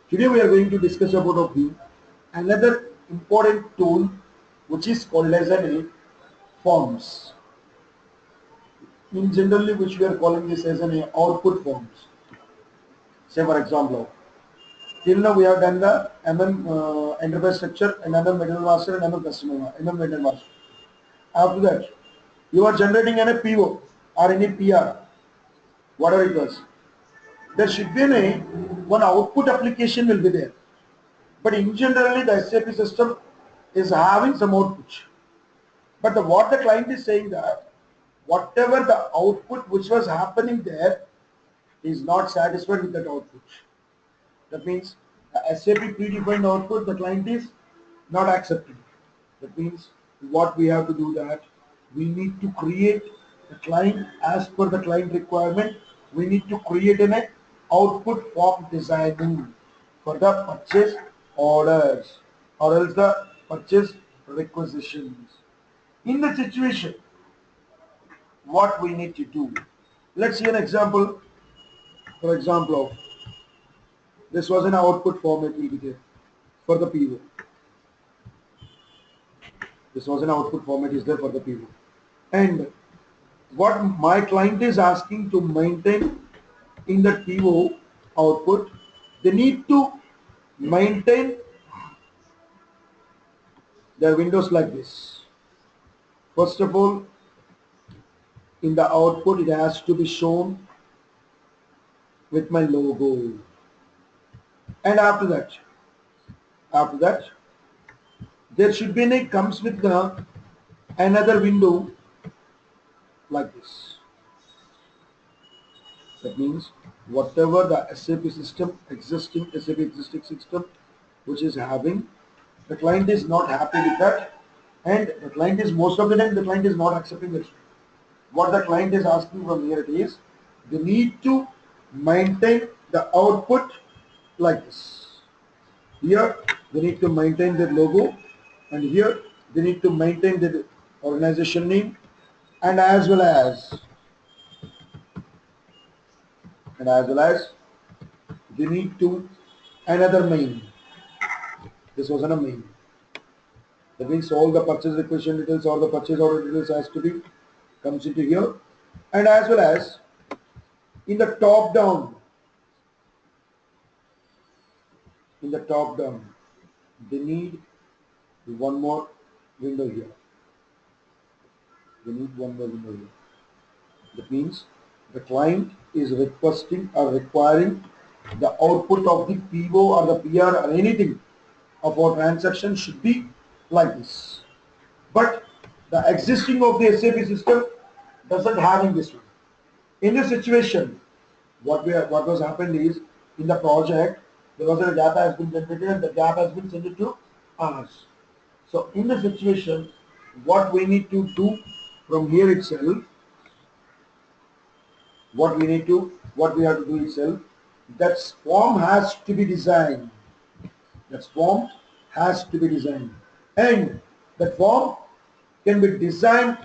Today we are going to discuss about another important tool which is called as an forms. In generally which we are calling this as an output forms. Say for example, till now we have done the enterprise structure and middle master and customer vendor master. After that, you are generating an PO or any PR, whatever it was. There should be one output application will be there. But in generally the SAP system is having some output. But what the client is saying that whatever the output which was happening there is not satisfied with that output. That means the SAP predefined output the client is not accepting. That means what we have to do that we need to create the client as per the client requirement. We need to create an output form designing for the purchase orders or else the purchase requisitions. In the situation, what we need to do. Let's see an example. For example, this was an output format will be there for the PO. This was an output format is there for the PO. And what my client is asking to maintain in the PO output, they need to maintain their windows like this. First of all, in the output, it has to be shown with my logo. And after that, there should be comes with another window like this. That means whatever the SAP existing system, which is having, the client is not happy with that, and the client is most of the time the client is not accepting it. What the client is asking from here it is, they need to maintain the output like this. Here they need to maintain their logo, and here they need to maintain the organization name, and as well as they need to another main. This wasn't a main. That means all the purchase requisition details or the purchase order details has to be comes into here, and as well as in the top down. They need one more window here. That means the client is requesting or requiring the output of the PO or the PR or anything of our transaction should be like this. But the existing of the SAP system doesn't having this one. In this situation, what was happened is in the project there was a data has been generated and the data has been sent to us. So in the situation, what we need to do from here itself, what we have to do itself, that form has to be designed. And that form can be designed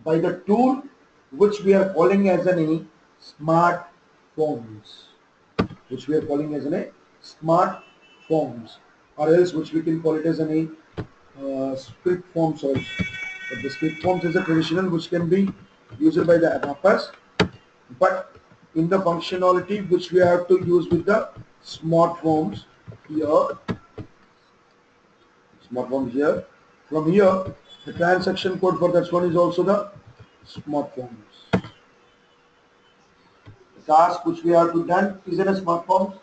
by the tool which we are calling as a smart forms. Or else which we can call it as a script forms also. But the script forms is a traditional which can be used by the adapters, but in the functionality which we have to use with the smart forms here, from here the transaction code for that one is also the smart forms. The task which we have to done is in a smart forms,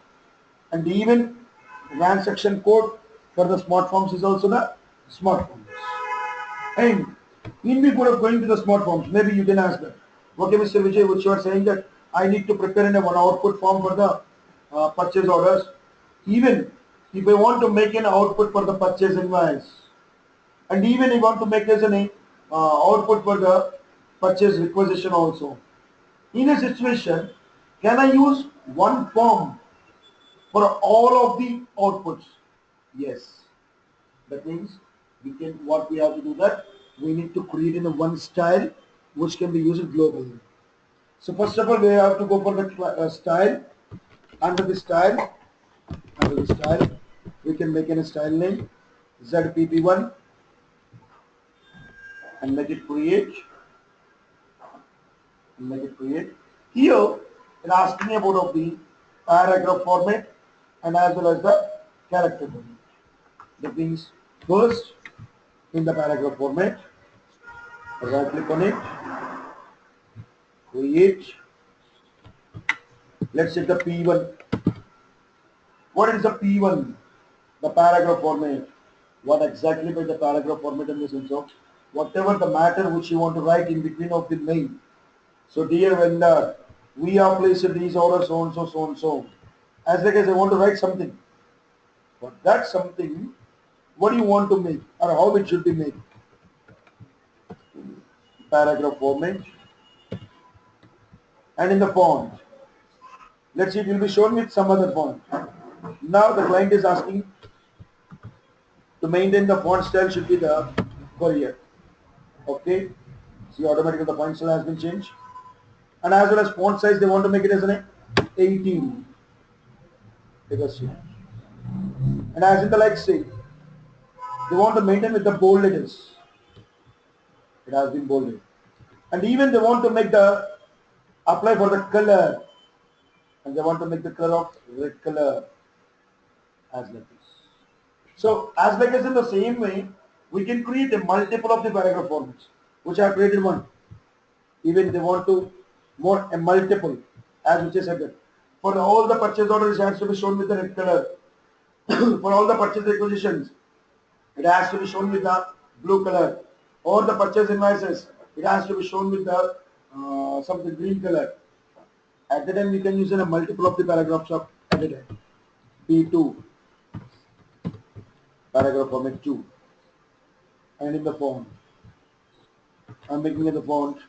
and even transaction code for the smart forms is also the smart forms. And in before of going to the smart forms, maybe you can ask that, okay, Mr. Vijay, which you are saying that I need to prepare in a one output form for the purchase orders. Even if I want to make an output for the purchase invoice, and even if I want to make as an output for the purchase requisition also. In a situation, can I use one form for all of the outputs? Yes. That means what we have to do that we need to create in a one style which can be used globally. So first of all we have to go for the style. Under the style under the style, we can make a style name ZPP1 and make it create Here it asks me about of the paragraph format and as well as the character format. That means first in the paragraph format, right click on it, create. Let's set the P1. What is the P1? The paragraph format. What exactly by the paragraph format in the sense of whatever the matter which you want to write in between of the mail. So dear vendor, we are placed these orders so and so, so and so. As like as I want to write something. For that something, what do you want to make or how it should be made? Paragraph format and in the font. Let's see, it will be shown with some other font. Now the client is asking to maintain the font style should be the Courier. Okay. See, automatically the font style has been changed. And as well as font size, they want to make it as an 18. Because and as in the like say, they want to maintain with the bold letters. It has been bolded. And even they want to make the apply for the color. And they want to make the color of red color as like this. So as like as in the same way, we can create a multiple of the paragraph formats, which I have created one. Even they want to more a multiple, as which is said. For all the purchase orders, it has to be shown with the red color. For all the purchase requisitions, it has to be shown with the blue color. Or the purchase invoices, it has to be shown with the something green color. At the time, we can use in a multiple of the paragraphs of at a time. P2, paragraph format 2, and in the font. I'm making it the font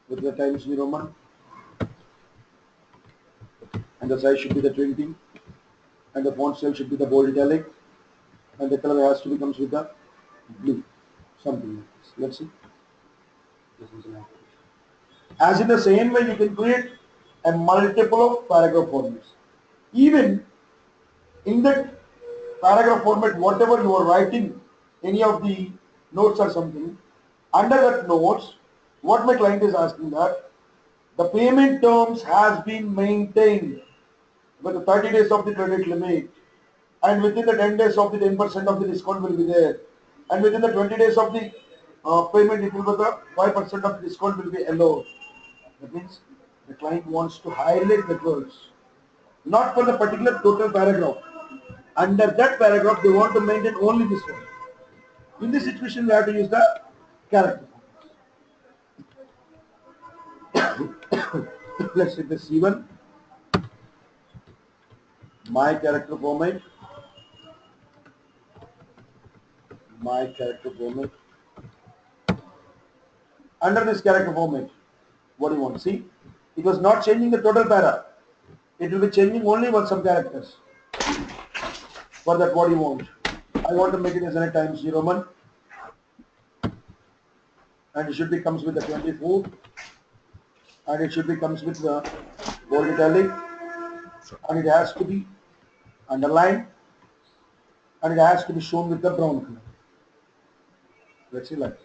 with the Times New Roman, and the size should be the 20, and the font style should be the bold italic, and the color has to be comes with the blue, something like this. Let's see. This is an application. As in the same way, you can create a multiple of paragraph formats. Even in that paragraph format, whatever you are writing, any of the notes or something, under that notes, what my client is asking that the payment terms has been maintained with the 30 days of the credit limit and within the 10 days of the 10% of the discount will be there and within the 20 days of the payment it will be the 5% of the discount will be allowed. That means the client wants to highlight the words, not for the particular total paragraph. Under that paragraph, they want to maintain only this one. In this situation, we have to use the character. Let's take the C1, my character format, Under this character format, what do you want to see? It was not changing the total para. It will be changing only one some characters. For that, what do you want? I want to make it as a Times New Roman, and it should be comes with the 24, and it should be comes with the bold italic, and it has to be underlined, and it has to be shown with the brown color. Let's see like this.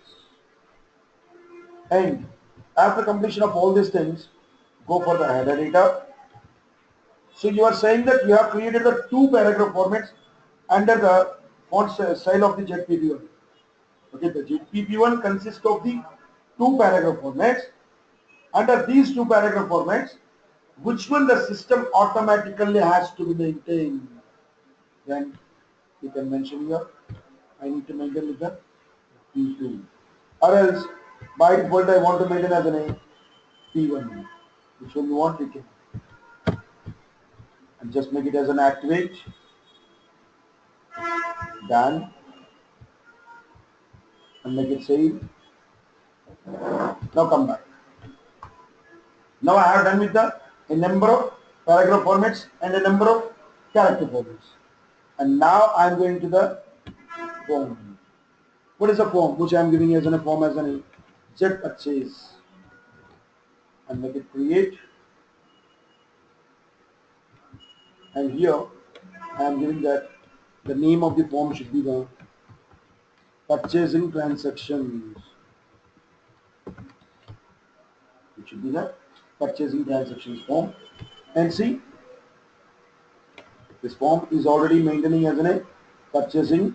And after completion of all these things, go for the header data. So you are saying that you have created the two paragraph formats under the font style of the ZPP1. Okay, the ZPP1 consists of the two paragraph formats. Under these two paragraph formats, which one the system automatically has to be maintained? Then you can mention here, I need to maintain with the P2. Or else, by default, I want to maintain as an P1. Which one you want, you can. And just make it as an activate. Done. And make it save. Now come back. Now I have done with a number of paragraph formats and a number of character formats. And now I am going to the form. What is a form? Which I am giving as a form as an ZPURCAHSE. And make it create. And here I am giving that the name of the form should be the purchasing transactions. It should be the purchasing transactions form. And see, this form is already maintaining as a purchasing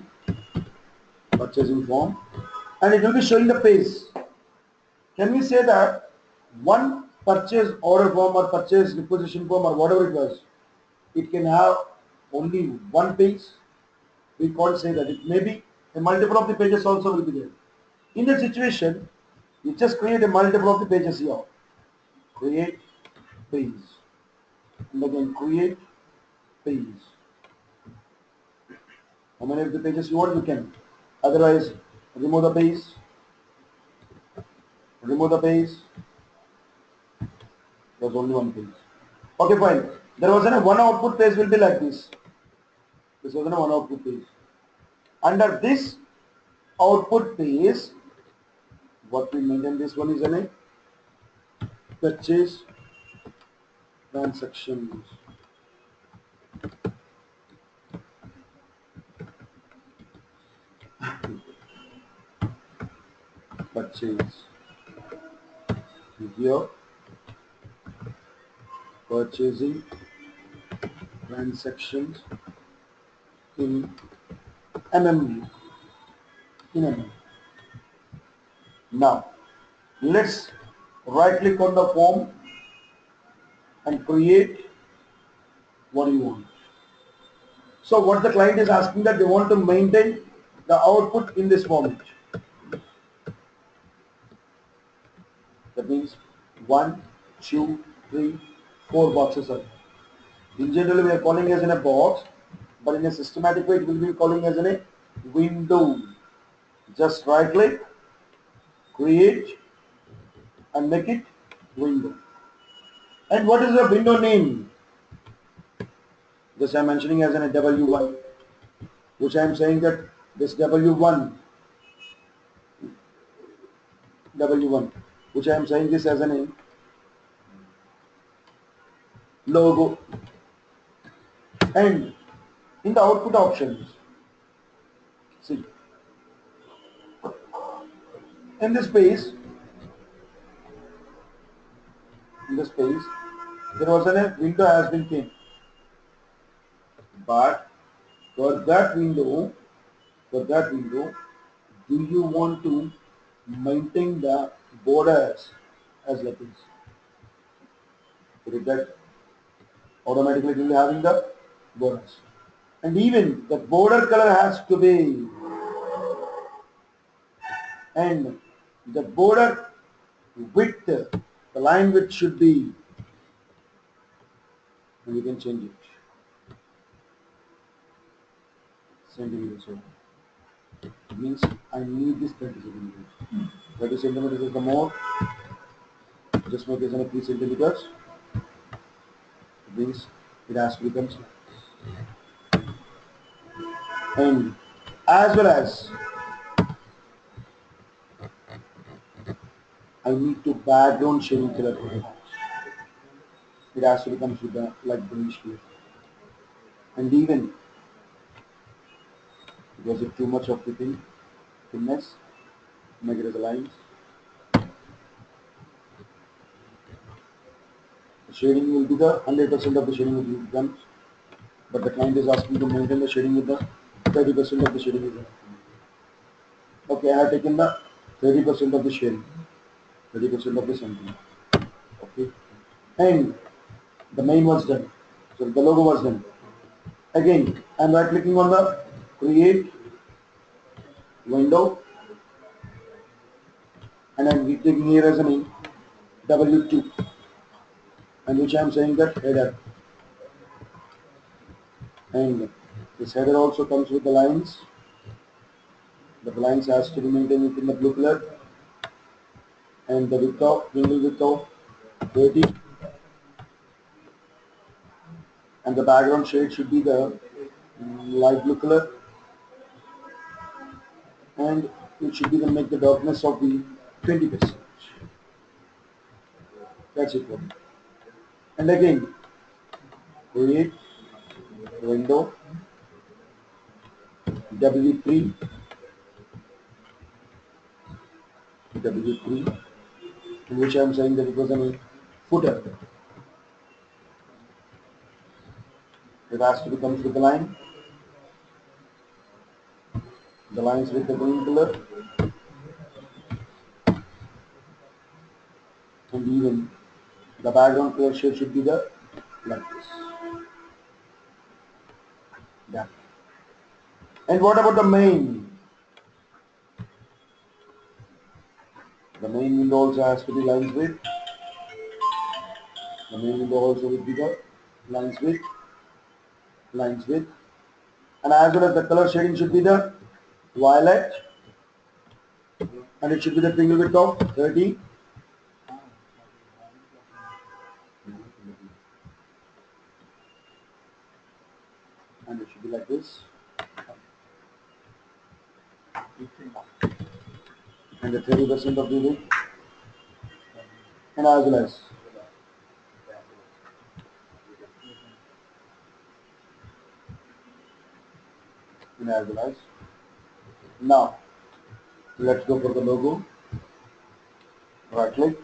form, and it will be showing the page. Can we say that one purchase order form or purchase requisition form or whatever it was, it can have only one page? We can't say that. It may be a multiple of the pages also will be there. In that situation, you just create a multiple of the pages here. Create page. And again create page. How many of the pages you want, you can. Otherwise, remove the page. Remove the page. There's only one page. Okay, fine. There was a one output page will be like this. This was a one output page. Under this output page, what we maintain this one is a purchase transactions. Purchase. Here, purchasing transactions in MMU. In MMU. Now, let's right click on the form and create what you want. So what the client is asking, that they want to maintain the output in this format. That means 1, 2, 3, 4 boxes are. In general, we are calling as in a box, but in a systematic way, it will be calling as in a window. Just right click, create, and make it window. And what is the window name? This I am mentioning as in a W1, which I am saying that this W1, which I am saying this as a logo. And in the output options, see, in this page, there was a window has been came. But for that window, do you want to maintain the borders as like this? With that, automatically it will be having the borders. And even the border color has to be, and the border width, the line width should be, and you can change it. Centimeters. It means I need this 30 centimeters. 30 centimeters is the more. Just make it as 3 centimeters. It means it has to become small. And as well as I need to background shading color for the box. It has to become with the light greenish color. And even was it too much of the thinness, make it as a lines. The shading will be the 100% of the shading will be done, but the client is asking to maintain the shading with the 30% of the shading is done. Okay, I have taken the 30% of the shading, 30% of the something. Okay, and the main was done. So the logo was done. Again, I am right clicking on the create window, and I am taking here as a name W2, and which I am saying that header. And this header also comes with the lines. The lines has to be maintained within the blue color, and the width of window width of 30, and the background shade should be the light blue color, and it should be the make the darkness of the 20%. That's it for me. And again, create window, W3, W3, in which I am saying that it was a footer. It has to be comes with the line. The lines with the green color, and even the background color shade should be the like this. Yeah. And what about the main? The main window also has to be lines with. The main window also would be the lines with, and as well as the color shading should be the violet, and it should be the single width of 30. And it should be like this. And the 30% of the width, and as well as now let's go for the logo. Right click,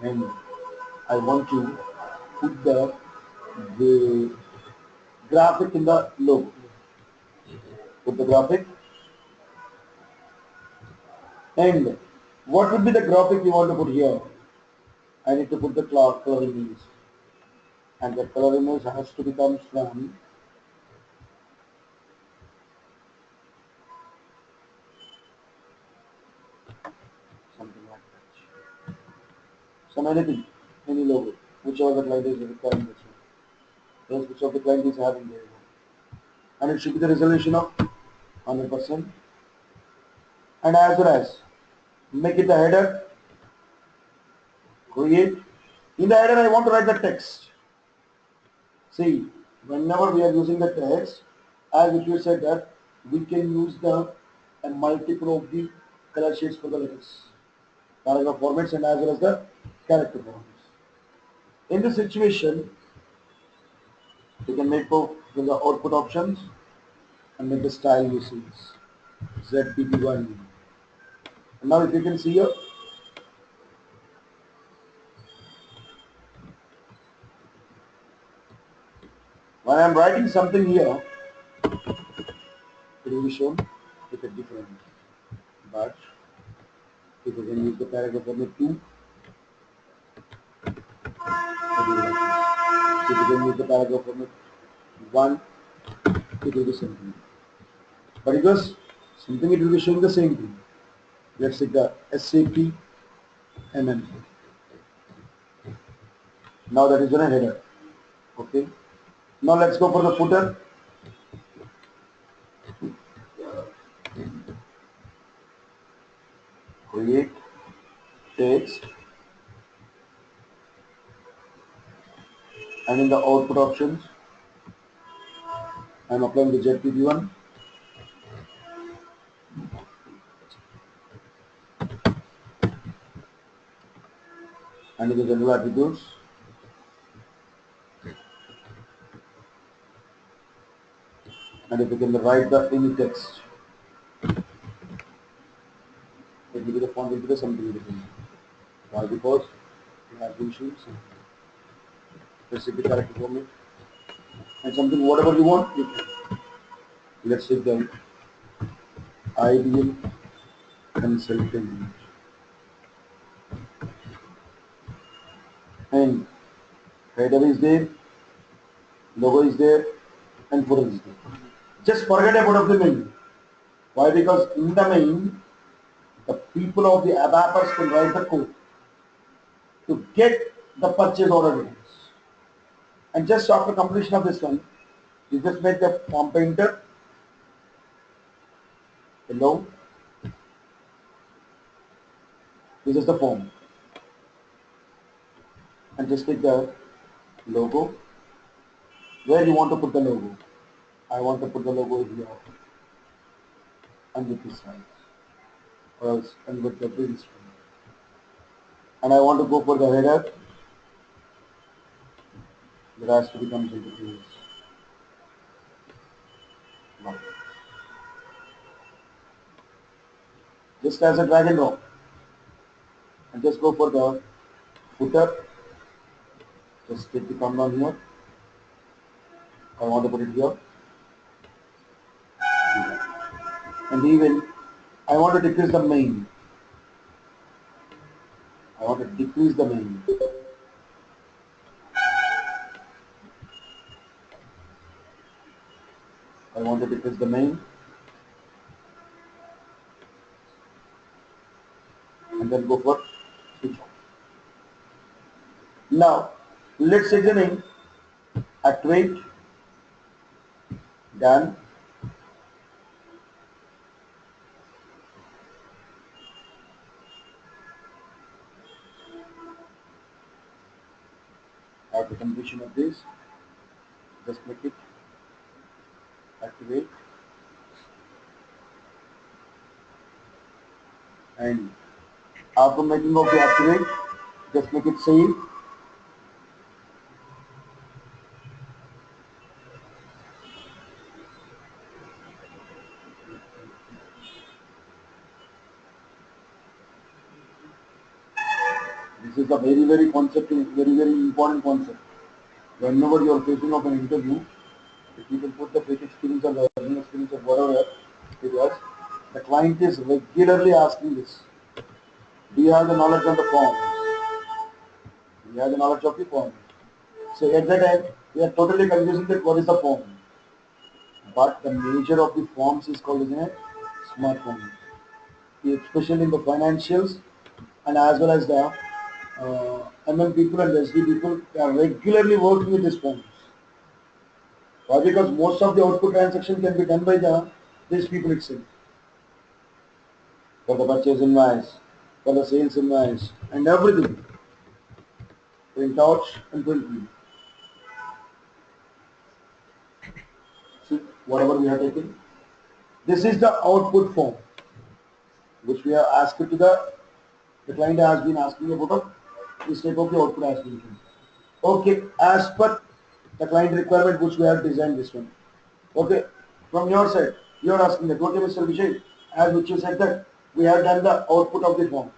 and I want to put the graphic in the logo. Put the graphic, and what would be the graphic you want to put here? I need to put the color image, and the color image has to become from something like that. Some anything, any logo, whichever the client is requiring this one. Yes, which of the client is having there. And it should be the resolution of 100%. And as well as make it the header, create. In the header I want to write the text. See, whenever we are using the text, as if you said that we can use the a multiple of the color shades for the letters, paragraph formats, and as well as the character formats. In this situation, you can make for the output options and make the style usage ZPURCAHSE. And now if you can see here, when I am writing something here, it will be shown with a different. But if you can use the paragraph format 2, it will be like this. If you can use the paragraph format 1, it will be something. But it was something, it will be showing the same thing. Let's take the SAP MM. Now that is on a header. Okay. Now let's go for the footer. Create text, and in the output options I am applying the ZPP1, and in the general attributes and if you can write the any text, it will be the font will be the something different. Why? Because we have issues, specific character format, and something whatever you want. You can. Let's take the ideal consultant, and header is there, logo is there, and footer is there. Just forget about the main. Why? Because in the main, the people of the ABAPers can write the code to get the purchase order details. And just after completion of this one, you just make the form painter below. This is the form. And just take the logo. Where you want to put the logo? I want to put the logo here and with this side, or else and with the previous one. And I want to go for the header. There has to be comes into place. Now, just as a drag and drop, and just go for the footer. Just take the come down here. I want to put it here, and even I want to decrease the main. I want to decrease the main. I want to decrease the main, and then go for switch off. Now, let's examine activate, done. At the completion of this, just click it, activate, and after making of the activate, just click it save. This is a very concept, very important concept. Whenever you are facing of an interview, if you can put the fake experience or learning experience or whatever it was, the client is regularly asking this. Do you have the knowledge on the form? Do you have the knowledge of the form? So at that time, we are totally confusing that what is the form. But the nature of the forms is called as a smart form. Especially in the financials and as well as the MM people and SD people are regularly working with these forms. Why? Because most of the output transaction can be done by these people itself. For the purchase invoice, for the sales invoice, and everything. Print out and print. See, whatever we have taken. This is the output form which we have asked to the client has been asking about this type of the output has been given. Okay, as per the client requirement which we have designed this one. Okay, from your side, you are asking that, okay, Mr. Vijay, as which you said that we have done the output of the form.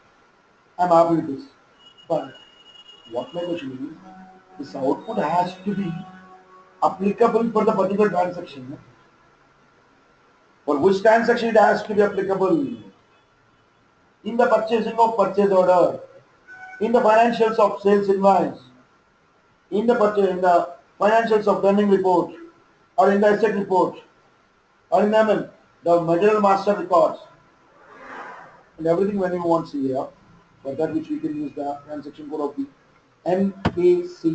I'm happy with this. But what my question is, this output has to be applicable for the particular transaction. For which transaction it has to be applicable? In the purchasing of purchase order, in the financials of sales invoice, in the financials of earning report, or in the asset report, or in the material master records, and everything when you want to see here. For that which we can use the transaction code of the MACE.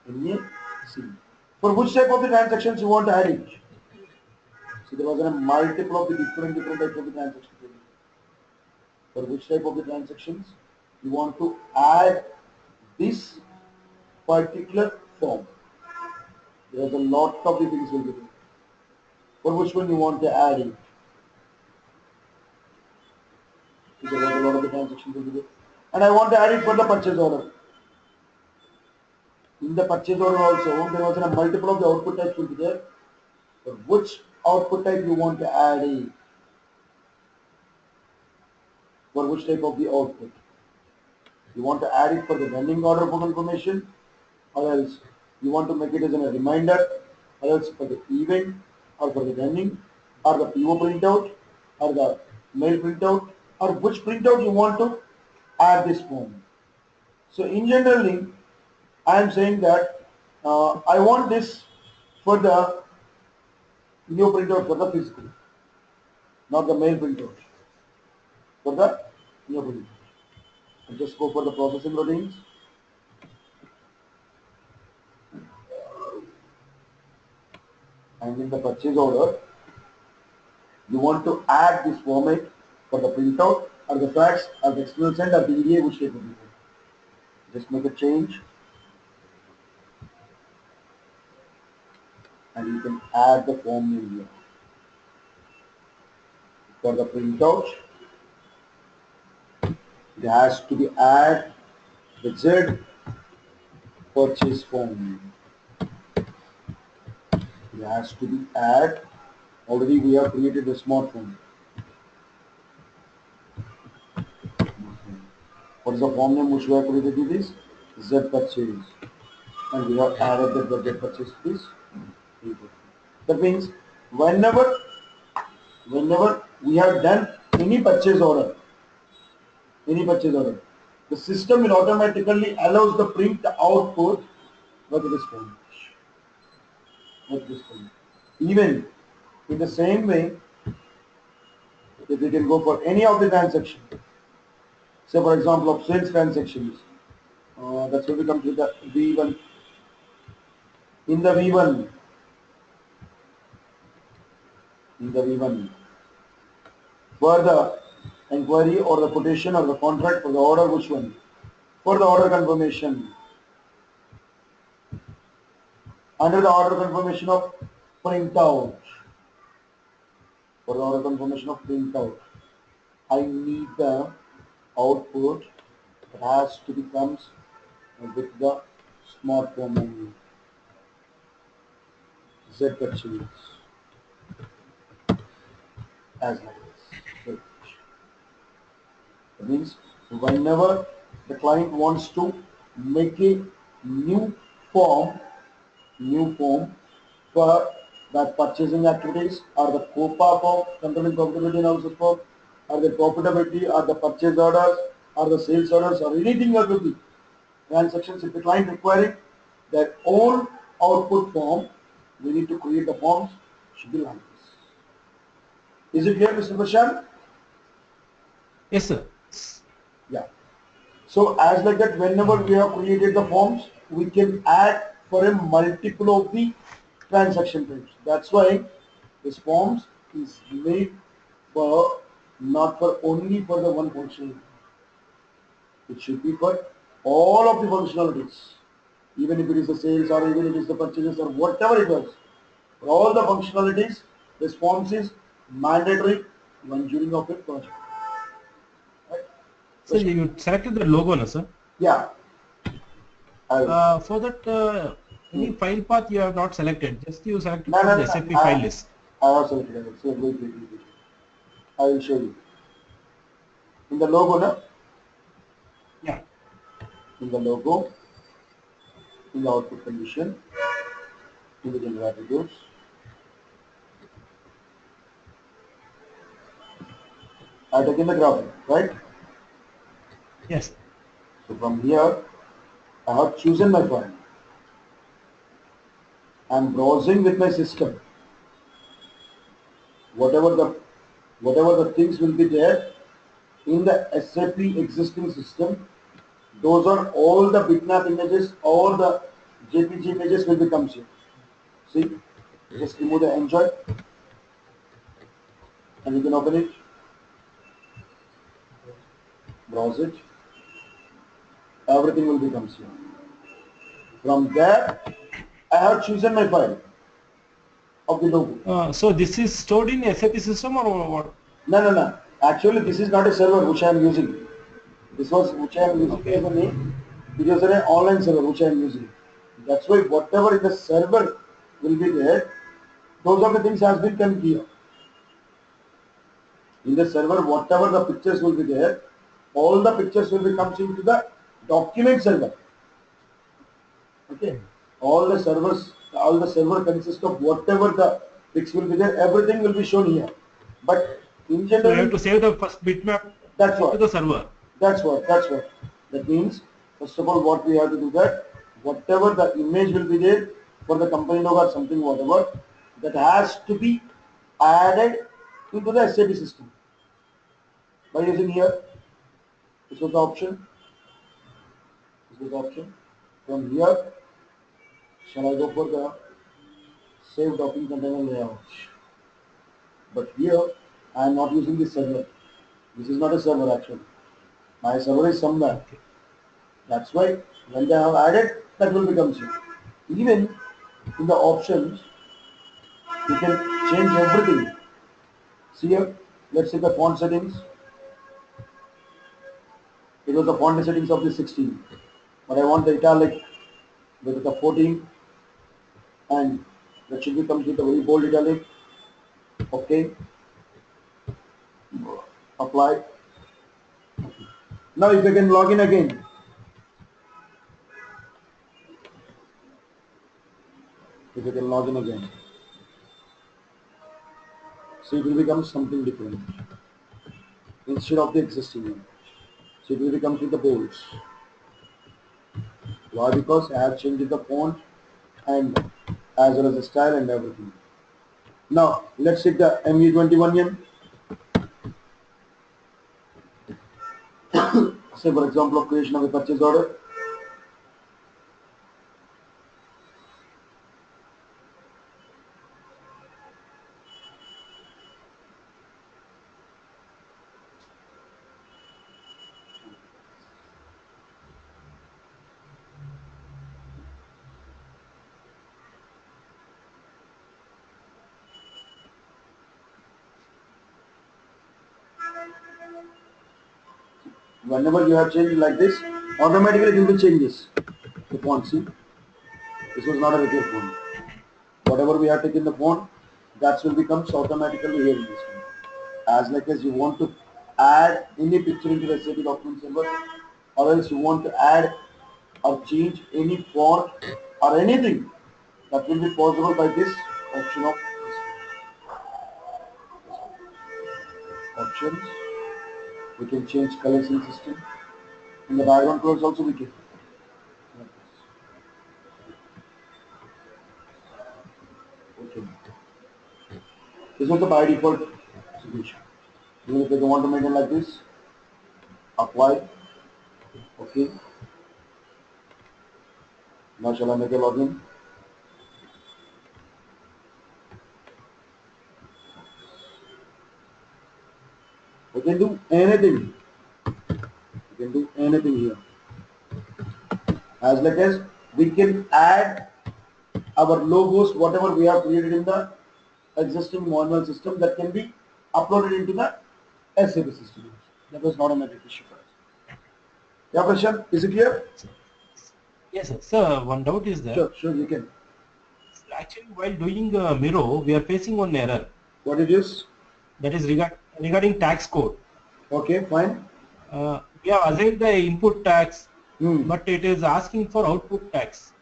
MAC. For which type of the transactions you want to add it? See, there was a multiple of the different types of the transactions. For which type of the transactions you want to add this particular form. There's a lot of the things will be there. For which one you want to add it? So there was a lot of the transactions will be there. And I want to add it for the purchase order. In the purchase order also, there was a multiple of the output types will be there. For which output type you want to add it? For which type of the output? You want to add it for the running order book information, or else you want to make it as a reminder, or else for the event, or for the running, or the PO printout, or the mail printout, or which printout you want to add this form. So in generally, I am saying that I want this for the new printout for the physical, not the mail printout, for the new printout. And just go for the processing routines. And in the purchase order, you want to add this format for the printout or the fax or the external send or the EDA which type of it. Just make a change and you can add the form name here. For the printout, it has to be add the Z purchase form. It has to be add. Already we have created a smart form. What is the form name which we have created? It is ZPURCAHSE, and we have added the budget purchase to this. That means whenever we have done any purchase order, the system will automatically allows the print output with this form. Even in the same way, if we can go for any of the transactions, say for example of sales transactions, that's where we come to the V1. In the V1, for the inquiry or the quotation or the contract for the order, which one? For the order confirmation. Under the order confirmation of printout, for the order confirmation of printout, I need the output that has to be comes with the smartphone only. ZPURCAHSE as like this. That means whenever the client wants to make a new form for that purchasing activities or the COPA form, controlling profitability analysis form, or the profitability or the purchase orders or the sales orders or anything that will be transactions, if the client requiring their own output form, we need to create the forms, should be like this. Is it clear, Mr. Prashant? Yes, sir. Yeah. So as like that, whenever we have created the forms, we can add for a multiple of the transaction types. That's why this forms is made for not for only for the one functionality. It should be for all of the functionalities. Even if it is the sales or even if it is the purchases or whatever it was. For all the functionalities, this forms is mandatory when during of a project. Right? So you selected the logo, no, sir? Yeah. For that, any file path you have not selected, just you selected No, from no, the no. SAP file list. I have selected it. So wait. I will show you. In the logo, no? Yeah. In the logo, in the output condition, in the general attributes, I take in the graphic, right? Yes. So from here, I have chosen my file. I am browsing with my system. Whatever the things will be there in the SAP existing system, those are all the bitmap images, all the JPG images will become here. See, just remove the enjoy and you can open it, browse it, everything will become here. From there, I have chosen my file of the logo. So this is stored in SAP system or what? No. Actually, this is not a server which I am using. This was which I am using as Okay. a name. It was an online server which I am using. That's why whatever in the server will be there, those are the things has been come here. In the server, whatever the pictures will be there, all the pictures will be comes into the document server. Okay. All the server consists of whatever the pics will be there, everything will be shown here. But in So you have general, to save the first bitmap that's into what. the server. That's what. That means, first of all, what we have to do that, whatever the image will be there for the company logo or something, whatever, that has to be added into the SAP system. By using here, this was the option. From here, shall I go for the save document container layout? But here, I am not using this server. This is not a server actually. My server is somewhere. Okay. That's why when they have added, that will become zero. Even in the options, you can change everything. See here, let's say the font settings. It was the font settings of the 16, but I want the italic. with the 14, and that should be comes with a very bold italic. Okay, apply. Now if you can log in again, if you can log in again, so it will become something different instead of the existing one. So it will become with the bolds. Why? Because I have changed the font and as well as the style and everything. Now let's take the MU21 yen. Say for example of creation of a purchase order. Whenever you have changed like this, automatically it will changes the font. See, this was not a regular font. Whatever we have taken the font, that will becomes automatically here in this one. As like as you want to add any picture into the SAP document server, or else you want to add or change any font or anything, that will be possible by this option of options. We can change colors in system. In the background colors also we can. Okay. This was the by default situation. Even if you want to maintain like this, apply. Okay. Now shall I make a login? We can do anything. We can do anything here. As like as we can add our logos, whatever we have created in the existing manual system, that can be uploaded into the SAP system. That was not a major issue for us. Yeah, Prashant, is it clear? Yes, sir. Sir, one doubt is there. Sure, you can. Actually, while doing Miro, we are facing one error. What it is? That is regarding tax code. Okay, fine. We have assigned the input tax, Hmm. but it is asking for output tax.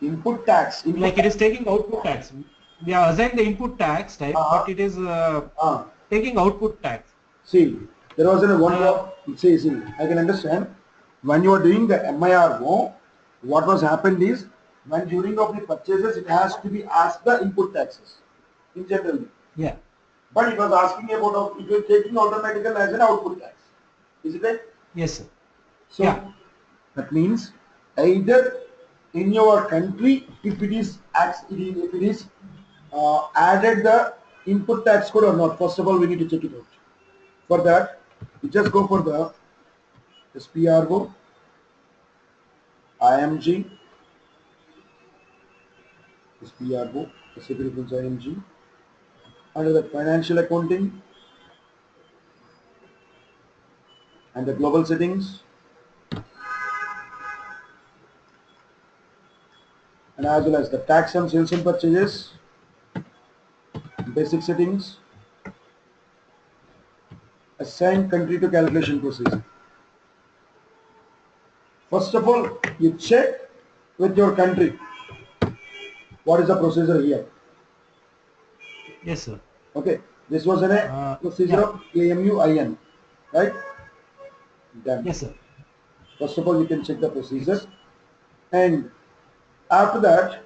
Input tax. Like it is taking output tax. We have assigned the input tax type, but it is taking output tax. See, there was one see, I can understand. When you are doing the MIRO, what was happened is, when during of the purchases, it has to be asked the input taxes in general. Yeah. But it was asking about, it was taking automatically as an output tax. Is it right? Yes, sir. So, Yeah. that means either in your country, if it is added the input tax code or not. First of all, we need to check it out. For that, you just go for the SPRO, IMG, SPRO, SAP Reference IMG, under the financial accounting and the global settings, and as well as the tax and sales and purchases, basic settings, assign country to calculation procedure. First of all, you check with your country what is the procedure here. Yes, sir. Okay, this was a procedure Yeah. of AMUIN, right? Done. Yes, sir. First of all, you can check the procedure, and after that,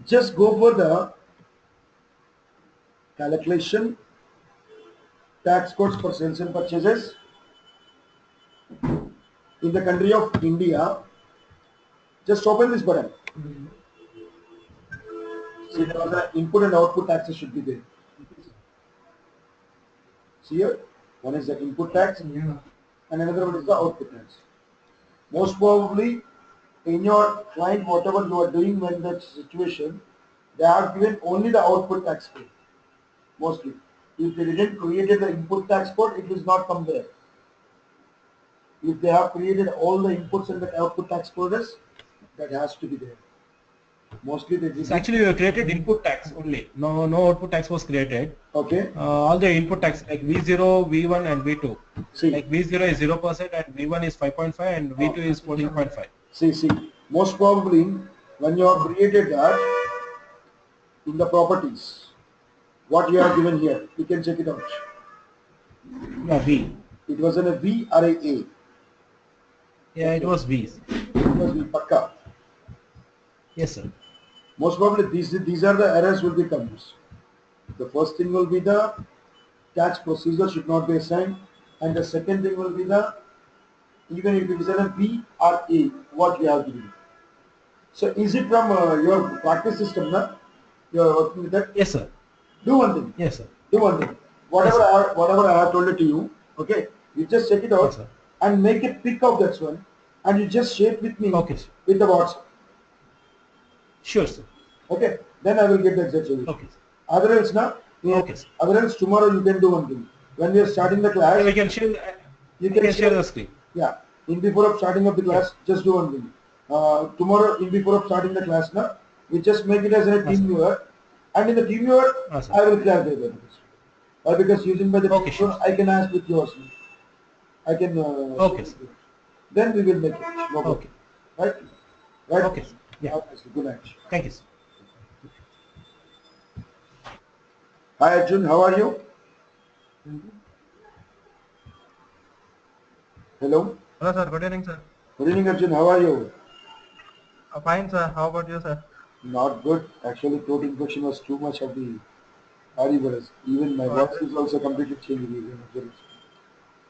just go for the calculation tax codes for sales and purchases in the country of India. Just open this button. See, there was an input and output taxes should be there. See here, one is the input tax and another one is the output tax. Most probably, in your client, whatever you are doing when that situation, they have given only the output tax code. Mostly. If they didn't create the input tax code, it will not come there. if they have created all the inputs and the output tax folders, that has to be there. Mostly they did So it. actually we have created input tax only. No output tax was created. Okay. All the input tax like V0, V1 and V2. See. Like V0 is 0% and V1 is 5.5 and V2 is 14.5. See. Most probably when you have created that in the properties, what you have given here, you can check it out. Yeah, V. It was in a V or a A. Yeah, it was V. It was V Pakka. Yes, sir. Most probably these are the errors will be comes. The first thing will be the tax procedure should not be assigned, and the second thing will be the even if it is a B or A, what you have given. So is it from your practice system, na? You are working with that. Yes, sir. Do one thing. Yes, sir. Do one thing. Yes, sir. Whatever I have told it to you, okay? You just check it Yes, out sir. and make a pic of that one, and you just share with me Okay, sir. with the WhatsApp. Sure, sir. Okay? Then I will get the exact solution. Okay, sir. Otherwise, na, Okay, sir. otherwise tomorrow you can do one thing. When we are starting the class, Yeah, we can share. you I can can share share. the screen. Yeah. In before of starting of the class, just do one thing. Tomorrow, in before of starting the class, na, we just make it as a team Sir. viewer, and in the team viewer, Sir. I will clarify that. Or because using by the team Okay, viewer, sure. I can ask with yours. I can. Okay, sir. Then we will make it. No problem. Okay. Right? Right? Okay, sir. Yeah. Okay, so good night. Thank you, sir. Hi Arjun, how are you? Hello. Hello, sir. Good evening, sir. Good evening Arjun, how are you? Fine, sir. How about you, sir? Not good. Actually, throat infection was too much of the horrible. Even my Oh, is voice it? is also completely changed.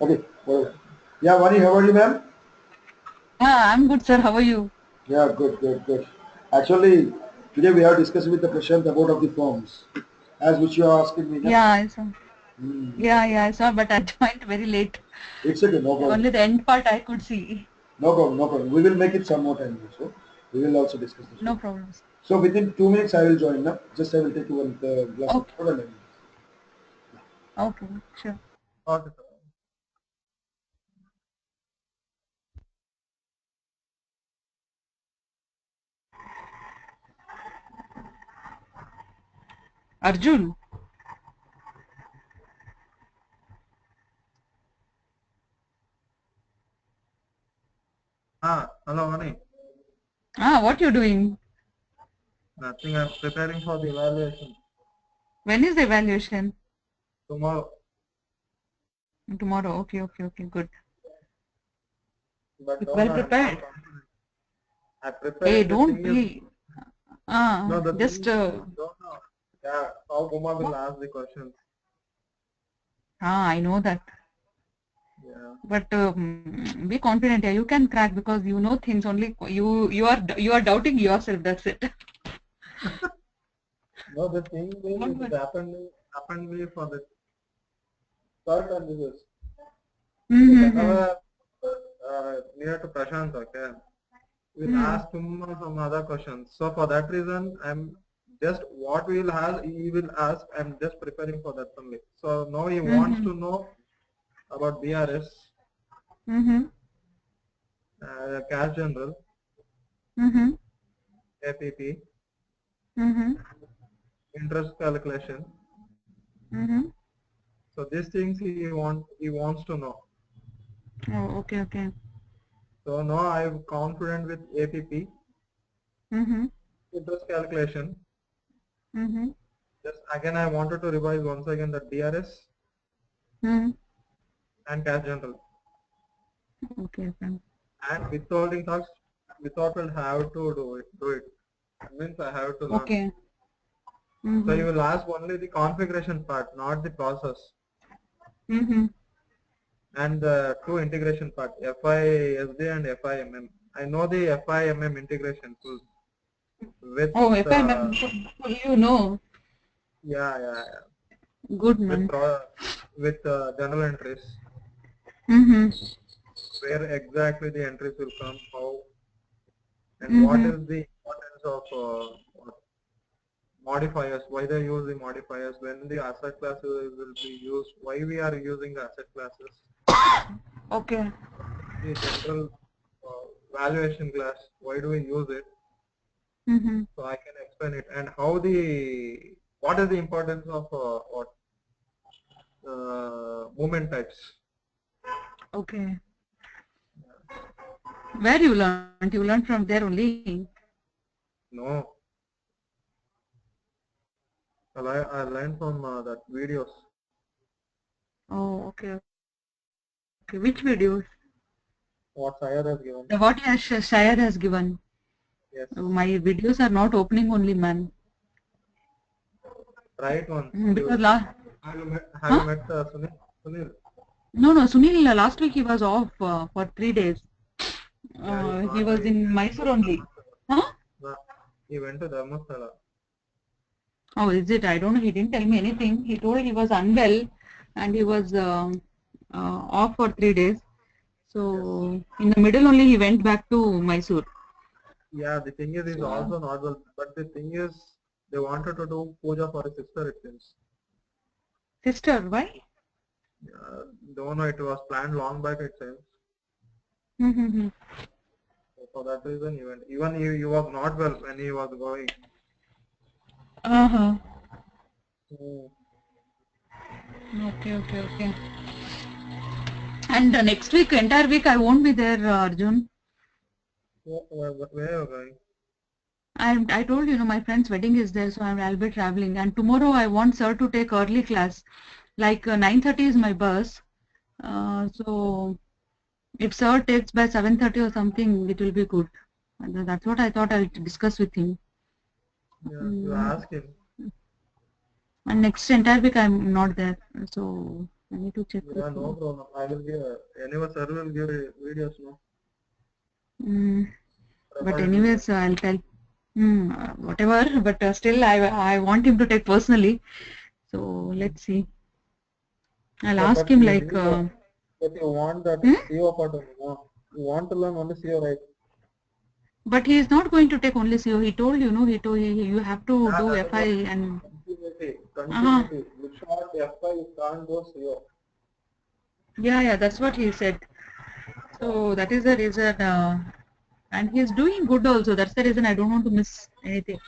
Okay, whatever. Yeah, Vani, how are you, ma'am? Yeah, I'm good, sir. How are you? Yeah, good. Actually, today we are discussing with the Prashant about of the forms, as which you are asking me. Yeah, I saw. Hmm. Yeah, I saw, but I joined very late. It's okay, no problem. Only the end part I could see. No problem. We will make it some more time also. We will also discuss this No one. problems. So within 2 minutes I will join now. Just I will take one glass of Okay, water and I will. okay, sure. Okay, sir. Arjun, Hello, Mani. what you doing? Nothing. I'm preparing for the evaluation When is the evaluation? tomorrow. Tomorrow. Okay, good. But don't Well know. I'm not prepared. confident. I'm Hey, preparing. The don't thing is, be. no, the thing Just. is, I don't know. Yeah, how Uma will ask the questions. I know that. Yeah. But be confident. Yeah, you can crack because you know things. Only you are doubting yourself. That's it. No, the thing is, Don't it worry. happened me for the third time this is. Mm-hmm. Whenever near to Prashant, okay, we'll ask him some other questions. So for that reason, I'm just what we will ask, he will ask. I'm just preparing for that only. So now he wants Mm-hmm. to know about BRS, Mm-hmm. cash general, Mm-hmm. APP, Mm-hmm. interest calculation. Mm-hmm. So these things he wants to know. Oh, okay. So now I'm confident with APP, Mm-hmm. interest calculation. Mm-hmm. Just again I wanted to revise once again the DRS Mm-hmm. and cash general. Okay. And withholding tax, without will have to do it. Means I have to learn. Okay. So Mm-hmm. you will ask only the configuration part, not the process. Mm-hmm. And the two integration part, FISD and FIMM. I know the FIMM integration full with Oh, FIMM, you know. yeah, Good with man. journal entries, Mm-hmm. where exactly the entries will come, how, and what Mm-hmm. is the importance of modifiers, why they use the modifiers, when the asset classes will be used, why we are using the asset classes. Okay. the general valuation class. Why do we use it? So I can explain it and what is the importance of movement types. Okay. Where you learned? You learned from there only. No, I learned from that videos. Oh, okay. Okay. Which videos? What Sayed has given. What Shayad has given. Yes. My videos are not opening only, man. Try it once. Because Have you met Sunil? Sunil? no, Sunil, last week he was off for 3 days. Yeah, He was in Mysore only. Huh? He went to Dharmasthala. Oh, is it? I don't know. He didn't tell me anything. He told he was unwell and he was off for 3 days. So in the middle only he went back to Mysore. Yeah, the thing is, he's also not well. But the thing is, they wanted to do puja for his sister, it seems. Sister, why? Don't know, it was planned long back, it seems. So for that reason, he went. Even he was not well when he was going. Okay. And next week, entire week, I won't be there, Arjun. Where are you going? I told you, my friend's wedding is there, so I'll be traveling. And tomorrow I want sir to take early class. Like 9:30 is my bus. So if sir takes by 7:30 or something, it will be good. And that's what I thought I'll discuss with him. Yeah, you ask him. And next entire week I'm not there. So I need to check. Yeah, no problem. I will give. Anyway, sir will give videos, no? But anyways, I'll tell. Whatever. But still, I want him to take personally. So let's see. I'll ask him like. But you want that CO part only, no? You want to learn only CO, right? But he is not going to take only CO. He told you, you have to do FI and. Continuity. Without FI, you can't do CO. Yeah, that's what he said. So that is the reason. And he's doing good also. That's the reason I don't want to miss anything.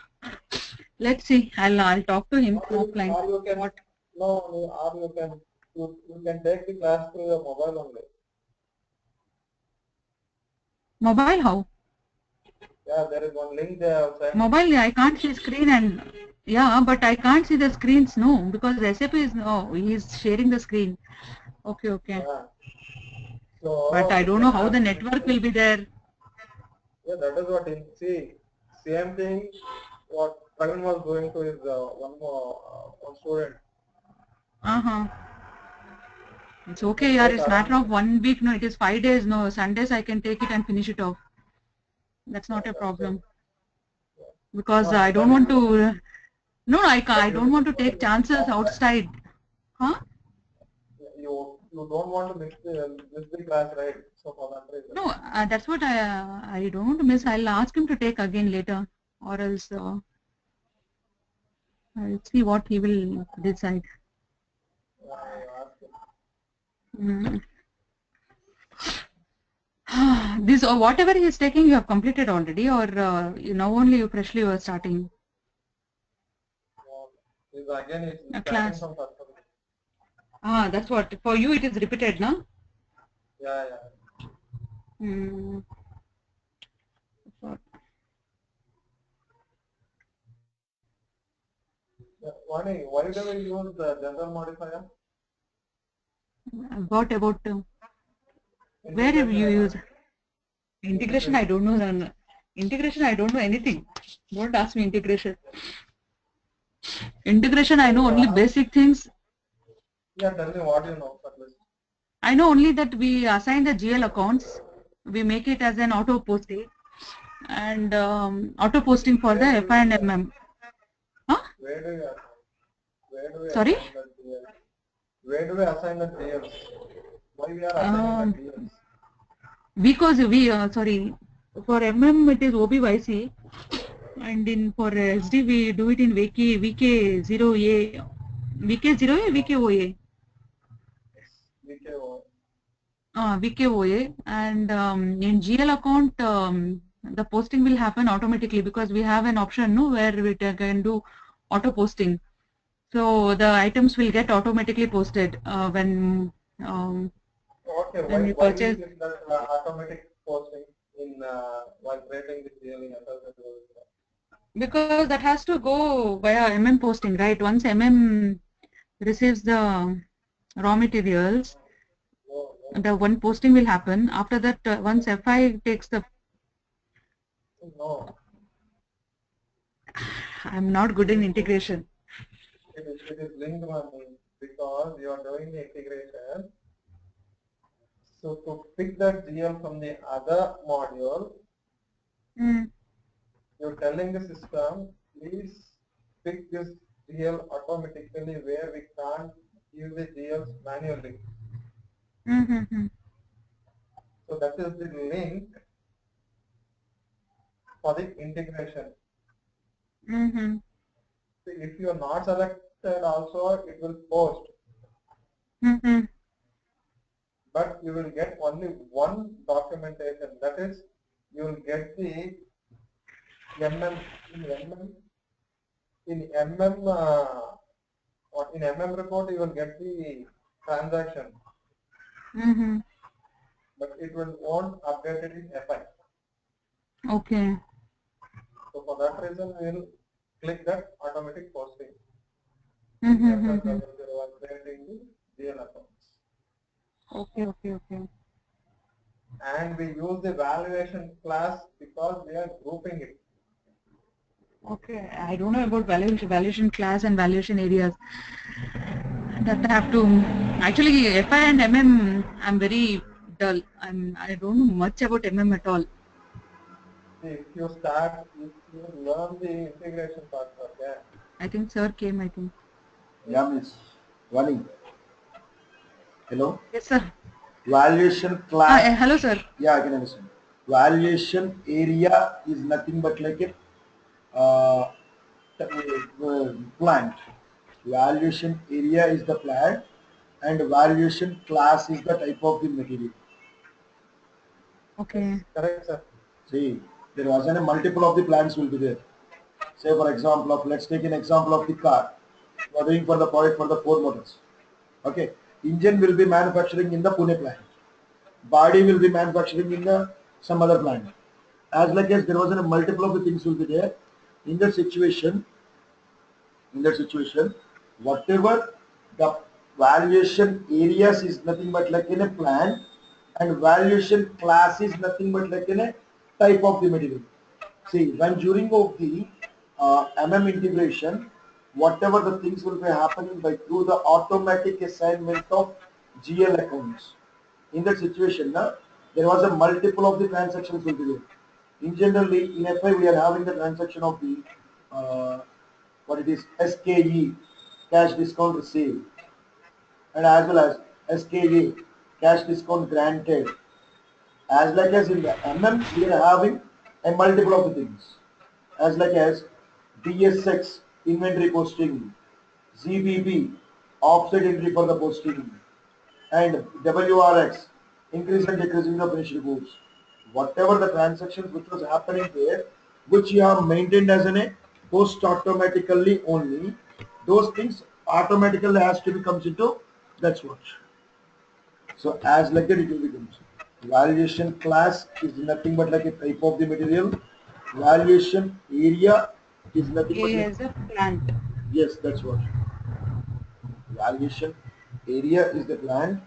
Let's see. I'll talk to him offline. Or you can, you can take the class through your mobile only. Mobile how? Yeah, there is one link there. Mobile, I can't see screen and yeah, but I can't see the screens, no, because the SAP is he's sharing the screen. Okay. Yeah. So, but I don't know how the network will be there. Yeah, that is what see. Same thing what Praveen was doing to his one student. It's okay, yeah. It's matter of 1 week. No, it is 5 days. No, Sundays I can take it and finish it off. That's not a problem. Because I don't want to. No, I don't want to take chances outside. Huh? You don't want to miss the class, right? So for that reason. No, that's what I don't want to miss. I'll ask him to take again later, or else I'll see what he will decide. This or whatever he is taking, you have completed already, or now only you freshly you are starting. Again, it's a class. From that's what for you it is repeated, no? Yeah. Why do we use the general modifier? What about where have you use integration? I don't know. Integration, I don't know anything. Don't ask me integration. Integration, I know only basic things. Yeah, tell me what you know. I know only that we assign the GL accounts. We make it as an auto posting and auto posting for the FI and MM. Huh? Where do we Sorry? Where do we assign the GLs? Why we are assigning the GLs? Because we sorry, for MM it is OBYC and for SD we do it in VK0A, VK0A, VKOA. VKOA. VKOA, and in GL account, the posting will happen automatically because we have an option, no, where we can do auto posting. So the items will get automatically posted when Okay, when you why we purchase. click that automatic posting in while creating the GL in FL? Because that has to go via posting, right? Once receives the raw materials, No, the one posting will happen. After that, once FI takes the, no, I'm not good in integration. it is linked one because you are doing the integration. So to pick that GL from the other module, Mm. you're telling the system, please pick this GL automatically where we can't use the GLs manually. Mm-hmm. So that is the link for the integration. Mm-hmm. So if you are not selected also, it will post, Mm-hmm. but you will get only one documentation. That is, you will get the in MM report you will get the transaction, Mm-hmm. but it will won't update it in FI. Okay. So for that reason, we will click that automatic posting in FL Mm-hmm. while creating the GL accounts. Okay. And we use the valuation class because we are grouping it. Okay. I don't know about valuation class and valuation areas. That I have to actually FI and I'm very dull. I don't know much about at all. If you learn the integration part, okay? I think sir came. I think. Yeah, Miss Vani. Hello. Yes, sir. Valuation class. Hello, sir. Yeah, I can understand. Valuation area is nothing but like a plant. Valuation area is the plant, and valuation class is the type of the material. Yes, Okay. correct, sir. See, there was a multiple of the plants will be there. Say for example of, let's take an example of the car. You are doing for the product for the four motors. Okay, engine will be manufacturing in the Pune plant. Body will be manufacturing in the some other plant. As like as there was a multiple of the things will be there. In that situation, whatever the valuation areas is nothing but like in a plant, and valuation class is nothing but like in a type of the material. See, when during of the integration, whatever the things will be happening by through the automatic assignment of GL accounts. In that situation, now, there was a multiple of the transactions will be there. In generally, in FI, we are having the transaction of the what it is SKE, cash discount received, and as well as SKA, cash discount granted. As like as in the we are having a multiple of the things. As like as DSX, inventory posting, ZBB, offset entry for the posting, and WRX, increase and decreasing of finished goods. Whatever the transactions which was happening there, which you have maintained as a post automatically only, those things automatically has to be comes into that's what. So as like that it will become. Valuation class is nothing but like a type of the material. Valuation area is nothing but A like, as a plant. yes, that's what. Valuation area is the plant,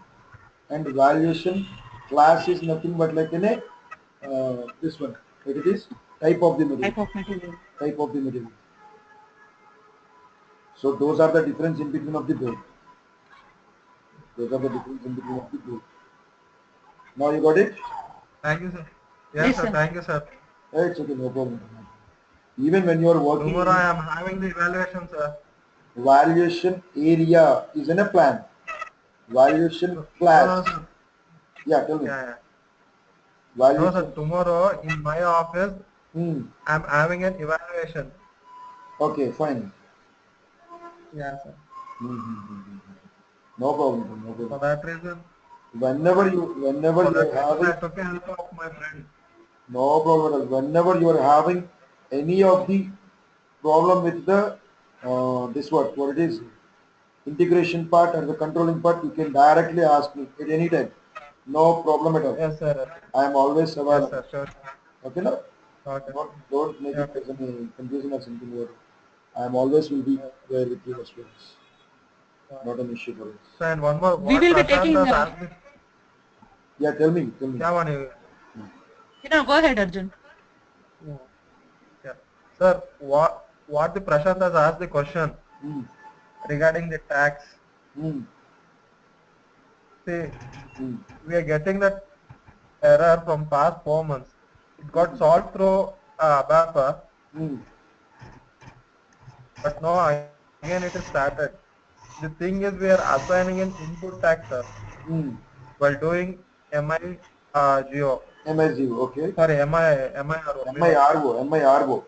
and valuation class is nothing but like in a this one. Like it is type of the material. Type of material. Type of the material. So those are the difference in between of the both. Those are the difference in between of the both. Now you got it? Thank you, sir. Yes, Yes, sir. sir. Thank you, sir. It's okay, no problem. Even when you are working Tomorrow in I am having the evaluation, sir. valuation area is in a plan. Valuation No, class. no, sir. Yeah, tell me. Yeah. No, sir. Valuation. Tomorrow in my office, Hmm. I'm having an evaluation. Okay, fine. Yeah, sir. Hmm. No problem. No So for problem. that reason, Whenever you For are that reason, having, I took a help of my friend. no problem at all. Whenever you are having any of the problem with the this what it is, integration part or the controlling part, you can directly ask me at any time. No problem at all. Yes, sir. I am always Yes, available. sir. Sure. Okay, no? Okay. Don't make it Okay. as any confusion or something. Or I am always will be there with you as well. Not an issue for us. So, and one more, We what will be Prashant taking. has asked me. Yeah, tell me, tell me. क्या माने? Go ahead, Arjun. Yeah. Sir, what the Prashant has asked the question Hmm. regarding the tax. Hmm. See, Hmm. we are getting that error from past 4 months. It got solved through BAPA, Hmm. but now again it is started. The thing is we are assigning an input tax, sir, Hmm. while doing MI Geo. MIZO, okay. Sorry, MIRO. MIRO.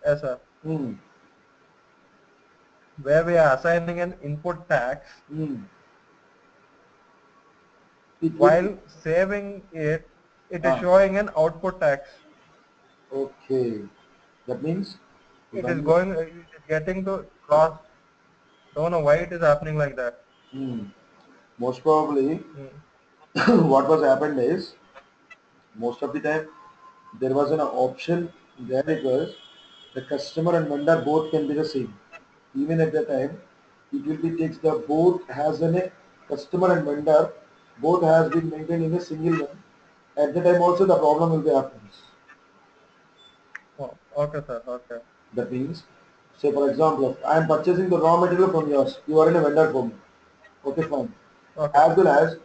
Yes, sir. Hmm. Where we are assigning an input tax Hmm. It will be, while saving it, it is ah, showing an output tax. okay. That means It is when you, going, it is getting to cross. Don't know why it is happening like that. hmm, most probably Hmm. what was happened is most of the time there was an option there because the customer and vendor both can be the same. Even at that time, it will be takes the both has a customer and vendor both has been maintained in a single one. At the time also the problem will be happens. Oh, okay, sir. Okay. That means, say for example, I am purchasing the raw material from yours. You are in a vendor for me. Okay, fine. Okay, As sir. well as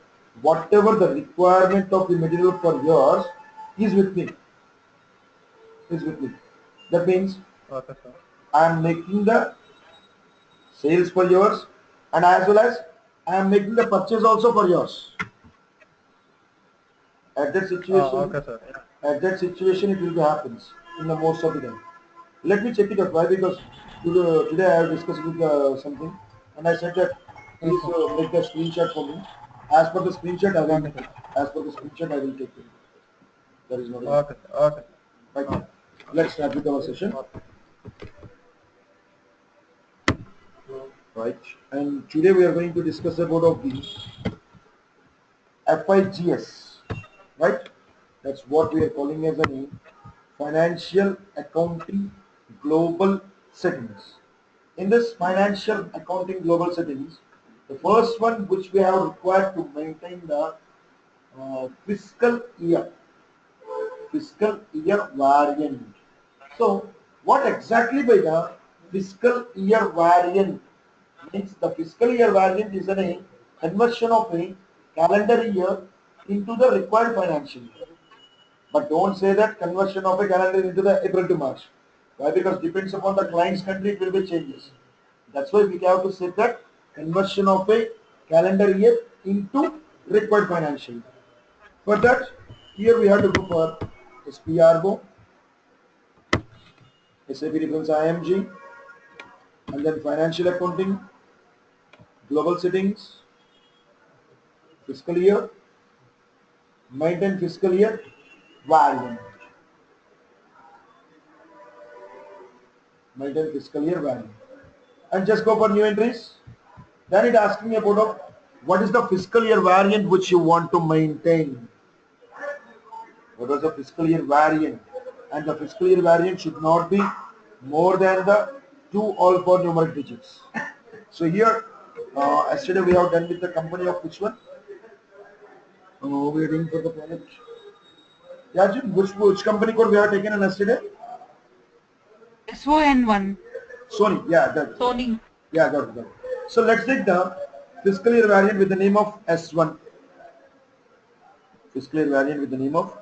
whatever the requirement of the material for yours is with me. Is with me. That means Okay, sir. I am making the sales for yours and as well as I am making the purchase also for yours. At that situation, Okay, sir. Yeah. it will be happens in the most of the time. Let me check it out. Why? Because today I have discussed with something and I said that please Okay. make the screenshot for me. As per the screenshot, I will. Okay, sir. As per the screenshot, I will take it. There is not an issue. Okay, sir. Okay. Right. Okay. Let's start with our session. Okay. Right. And today we are going to discuss about of the FIGS. Right. That's what we are calling as a name. Financial Accounting Global Settings. In this financial accounting global settings, the first one which we have required to maintain the fiscal year variant. So, what exactly by the fiscal year variant means? The fiscal year variant is a conversion of a calendar year into the required financial year. But don't say that conversion of a calendar into the April to March. Why? Because depends upon the client's country, it will be changes. That's why we have to say that conversion of a calendar year into required financial year. For that, here we have to go for SPRBO, SAP reference IMG, and then financial accounting, global settings, fiscal year, maintain fiscal year variant, maintain fiscal year variant, and just go for new entries. Then it asking me about what is the fiscal year variant which you want to maintain. What was the fiscal year variant? And the fiscal year variant should not be more than the two all four numeric digits. So here, yesterday we have done with the company of which one? We are doing for the project. Yeah, Jim, which company code we have taken on yesterday? SON1. Sony. Yeah, that. Sony. Yeah, got it. Got it. So let's take the fiscal year variant with the name of S1. Fiscal year variant with the name of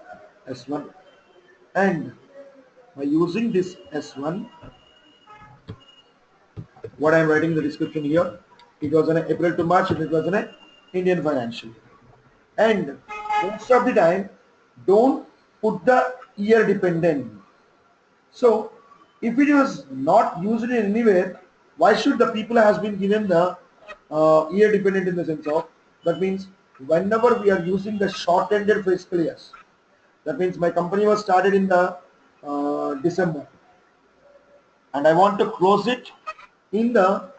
S1. And by using this S1, what I am writing in the description here, it was an April to March and it was an Indian financial year. And most of the time, don't put the year dependent. So, if it was not used in anywhere, why should the people has been given the year dependent in the sense of That means whenever we are using the short-ended fiscal years, that means my company was started in the December, and I want to close it in the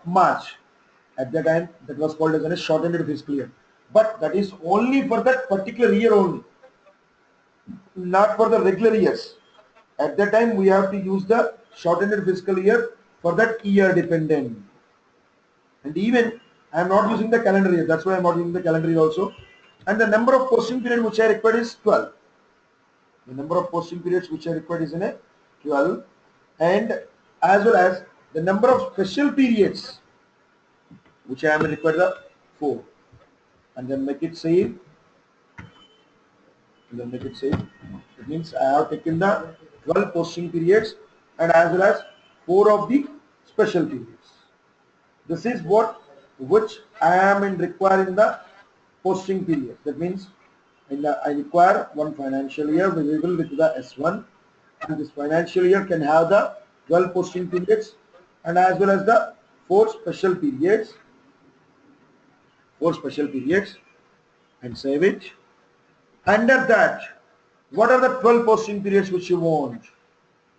March. At that time, that was called as a short-ended fiscal year. But that is only for that particular year only, not for the regular years. At that time, we have to use the short-ended fiscal year for that year dependent. And even I am not using the calendar year. That's why I am not using the calendar year also. And the number of posting period which I required is 12. The number of posting periods which I required is in a 12, and as well as the number of special periods which I am required the 4, and then make it save, and then make it save. It means I have taken the 12 posting periods and as well as 4 of the special periods. This is what which I am in requiring the posting period. That means I require one financial year visible with the S1, and this financial year can have the 12 posting periods and as well as the 4 special periods, and save it. Under that, what are the 12 posting periods which you want?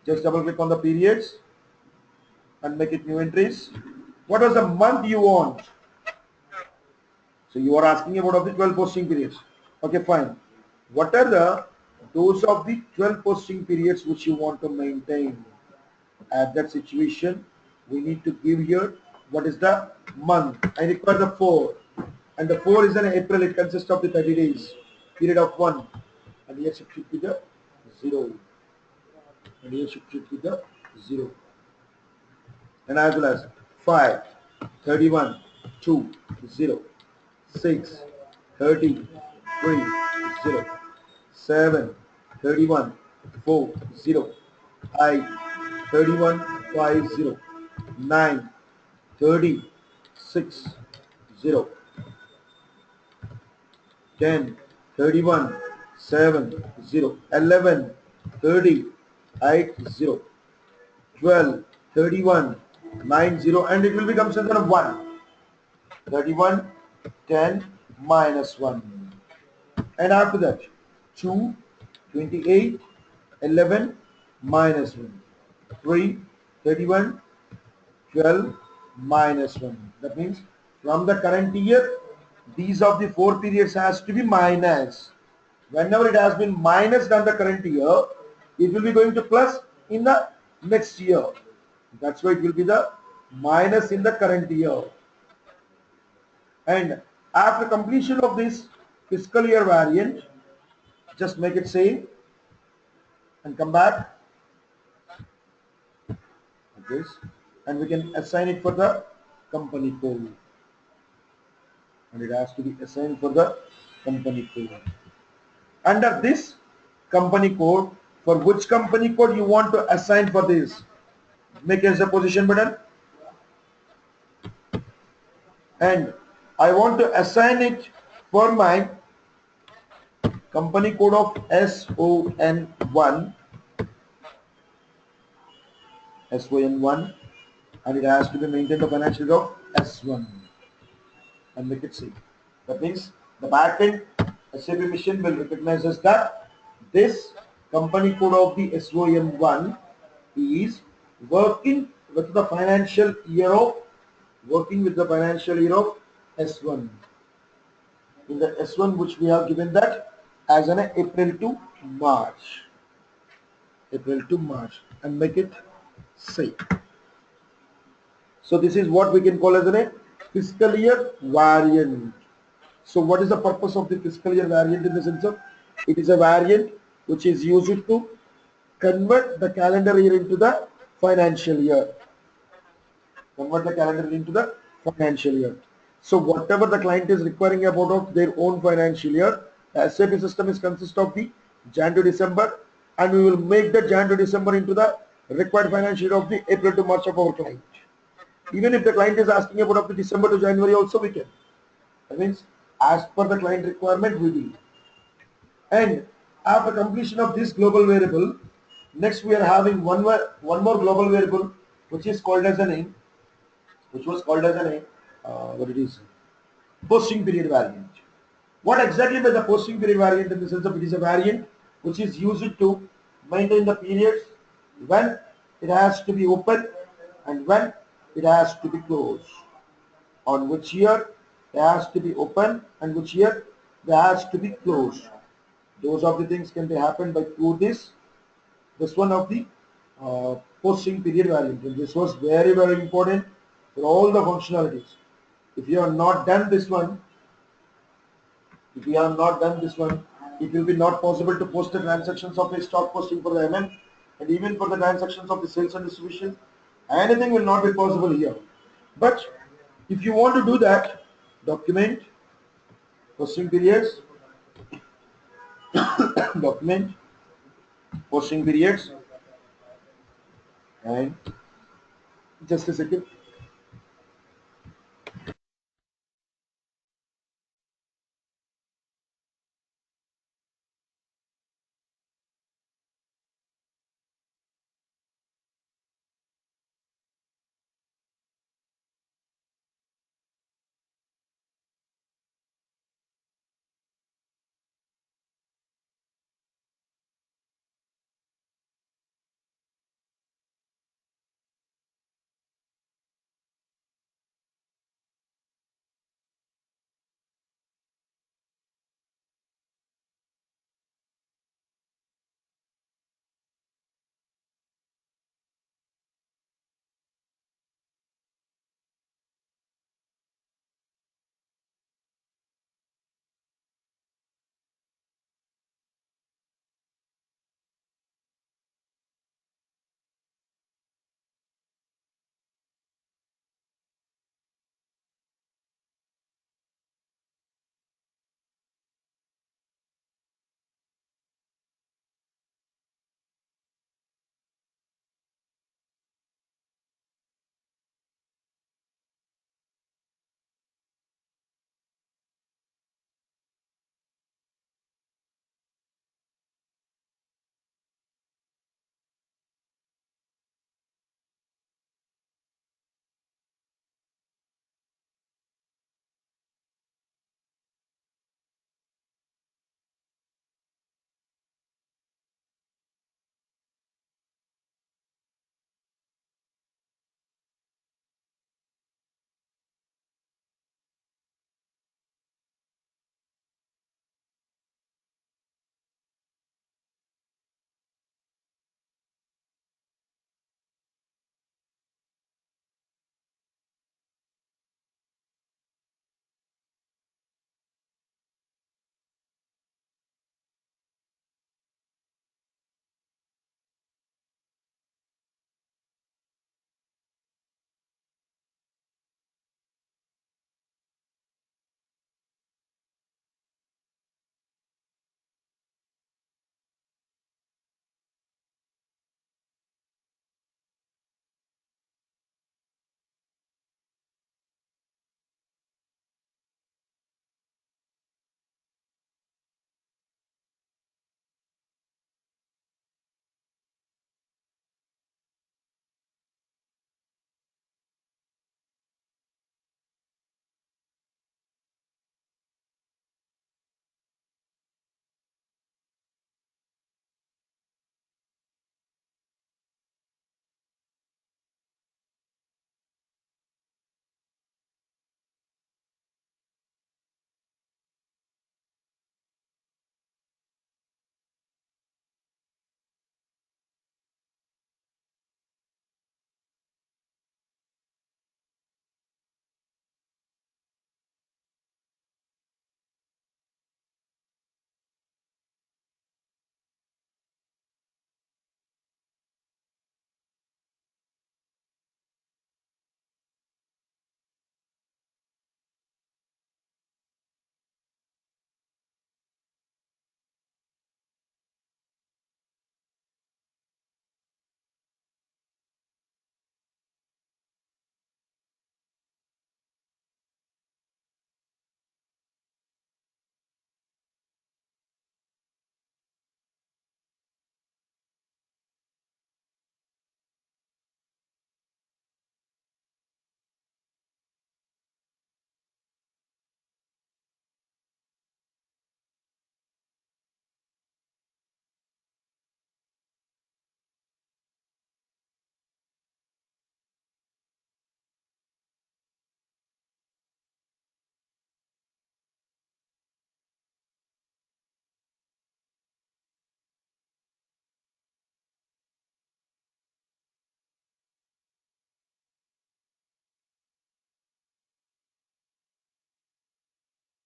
Just double click on the periods and make it new entries. What was the month you want? So you are asking about of the 12 posting periods. Okay, fine. What are those of the 12 posting periods which you want to maintain? At that situation, we need to give here what is the month. I require the 4, and the 4 is an April. It consists of the 30 days period of 1, and here shift it to the 0, and here shift it to the 0, and as well as 5, 31, 2, 0, 6, 30, 3, 0, 7, 31, 4, 0, 8, 31, 5, 0, 9, 30, 6, 0, 10, 31, 7, 0, 11, 30, 8, 0, 12, 31, 9, 0, and it will become something of 1. 31, 10, minus 1. And after that, 2, 28, 11, minus 1. 3, 31, 12, minus 1. That means from the current year, these of the 4 periods has to be minus. Whenever it has been minus than the current year, it will be going to plus in the next year. That's why it will be the minus in the current year. And after completion of this fiscal year variant, just make it same and come back. Okay, and we can assign it for the company code, and it has to be assigned for the company code. Under this company code, for which company code you want to assign for this, make as a position button, and I want to assign it for my company code of SON1, and it has to be maintained the financial year of S1, and make it safe. That means the backend SAP machine will recognize as that this company code of the SON1 is working with the financial year of S1. In the S1 which we have given that as an April to March. And make it safe. So this is what we can call as a fiscal year variant. So what is the purpose of the fiscal year variant in the sense of it is a variant which is used to convert the calendar year into the financial year. So whatever the client is requiring about of their own financial year, the SAP system is consist of the Jan to December, and we will make the Jan to December into the required financial year of the April to March of our client. Even if the client is asking about of the December to January also we can. That means as per the client requirement we do. And after completion of this global variable, next we are having one more global variable which is called as a name, what it is. posting period variant. What exactly by the posting period variant? In the sense of it is a variant which is used to maintain the periods when it has to be open and when it has to be closed. On which year it has to be open and which year it has to be closed. Those of the things can be happened by through this one of the posting period variant. And this was very important for all the functionalities. If you have not done this one, if you have not done this one, it will be not possible to post the transactions of the stock posting for the MM and even for the transactions of the sales and distribution. Anything will not be possible here. But if you want to do that, document posting periods, document posting periods, and just a second.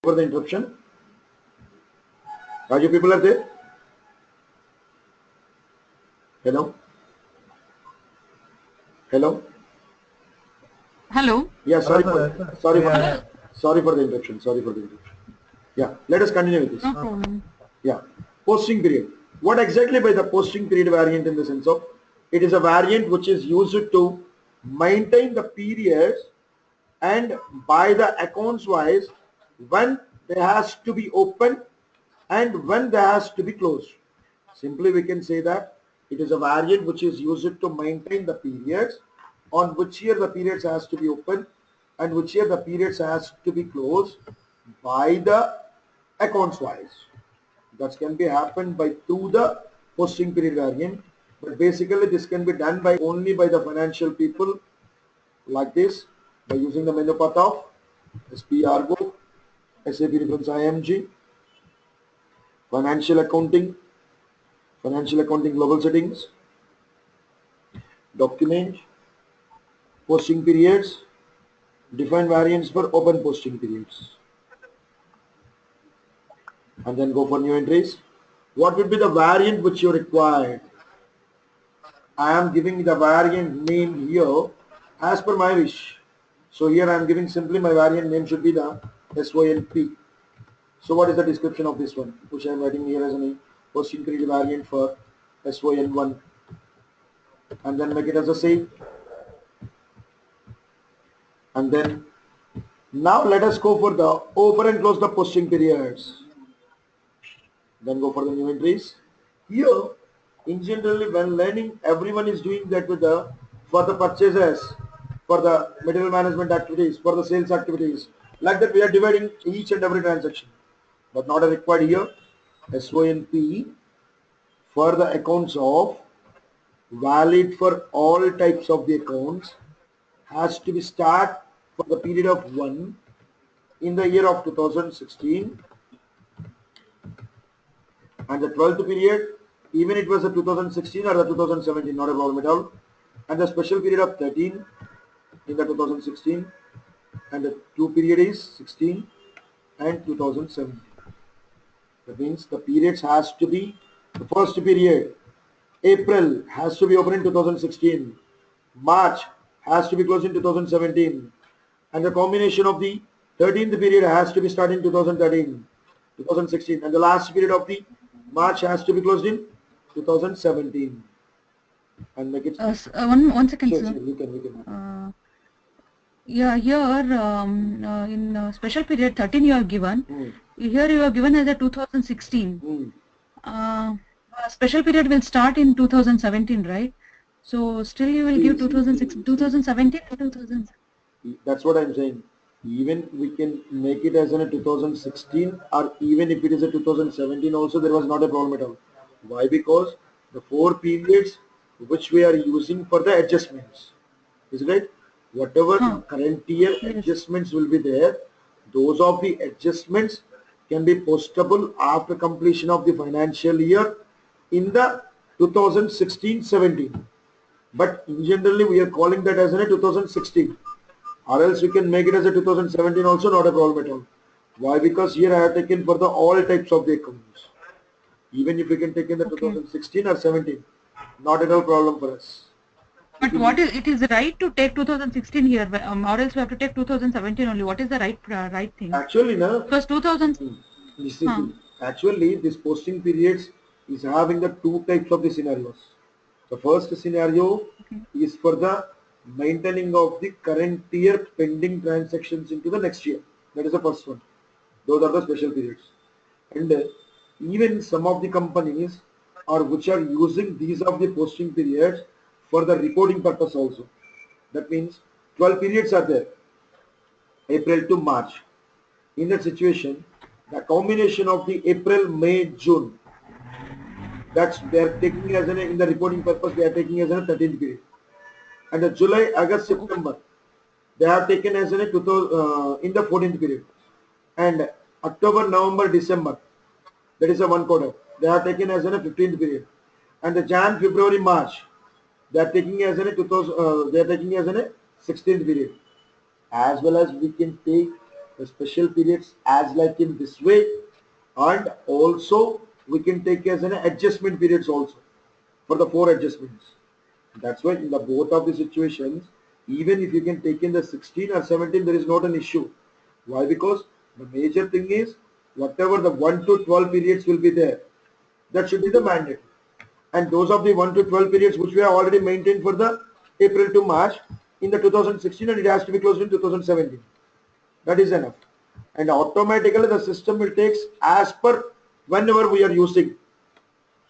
for the interruption. Raju, people are there? Hello? Hello? Hello. Yeah, sorry Hello, for sir. sorry Yeah, for yeah. sorry for the interruption. Sorry for the interruption. Yeah, let us continue with this. No problem. Yeah, posting period. What exactly by the posting period variant in the sense of it is a variant which is used to maintain the periods and by the accounts wise when they has to be open and when they has to be closed. Simply we can say that it is a variant which is used to maintain the periods on which year the periods has to be open and which year the periods has to be closed by the accounts wise. That can be happened by through the posting period variant, but basically this can be done by only by the financial people like this by using the menu path of SPRGO, SAP reference IMG, financial accounting, global settings, document, posting periods, define variants for open posting periods, and then go for new entries. What would be the variant which you require? I am giving the variant name here as per my wish. So here I am giving simply my variant name should be the SONP. So what is the description of this one, which I am writing here as a posting period variant for SON1, and then make it as a same. And then now let us go for the open and close the posting periods. Then go for the new entries. Here, in generally when learning, everyone is doing that with the for the purchases, for the material management activities, for the sales activities. Like that we are dividing each and every transaction. But not required here. SONP for the accounts of valid for all types of the accounts has to be start for the period of 1 in the year of 2016 and the 12th period even it was the 2016 or the 2017 not a problem at all, and the special period of 13 in the 2016 and the two period is 16 and 2017. That means the periods has to be the first period April has to be open in 2016, March has to be closed in 2017, and the combination of the 13th period has to be started in 2013, 2016, and the last period of the March has to be closed in 2017. And make it One second, sure, sir. sure, you can. Yeah, here in special period 13 you have given. Here you have given as a 2016. Special period will start in 2017, right? So still you will give 2006, 2017 or 2000. That's what I'm saying. Even we can make it as in a 2016 or even if it is a 2017 also there was not a problem at all. Why? Because the 4 periods which we are using for the adjustments. Is it right? Whatever current year adjustments will be there, those of the adjustments can be postable after completion of the financial year in the 2016-17. But in generally we are calling that as a 2016, or else we can make it as a 2017 also, not a problem at all. Why? Because here I have taken for the all types of the accounts. Even if we can take in the 2016 or 17, not at all problem for us. But what is it is right to take 2016 here, or else we have to take 2017 only. What is the right thing? Actually, no. Because 2000. Actually, this posting periods is having the 2 types of the scenarios. The first scenario is for the maintaining of the current year pending transactions into the next year. That is the first one. Those are the special periods. And even some of the companies are which are using these of the posting periods for the reporting purpose also. That means 12 periods are there, April to March. In that situation, the combination of the April, May, June, that's they are taking as an in the reporting purpose they are taking as a 13th period, and the July, August, September they have taken as in in the 14th period, and October, November, December, that is a 1 quarter, they are taken as in a 15th period, and the Jan, February, March they are taking as in a 16th period. As well as we can take the special periods as like in this way, and also we can take as an adjustment periods also for the 4 adjustments. That's why in the both of the situations, even if you can take in the 16 or 17, there is not an issue. Why? Because the major thing is whatever the 1 to 12 periods will be there, that should be the mandate. And those of the 1 to 12 periods which we have already maintained for the April to March in the 2016, and it has to be closed in 2017. That is enough. And automatically the system will take as per whenever we are using.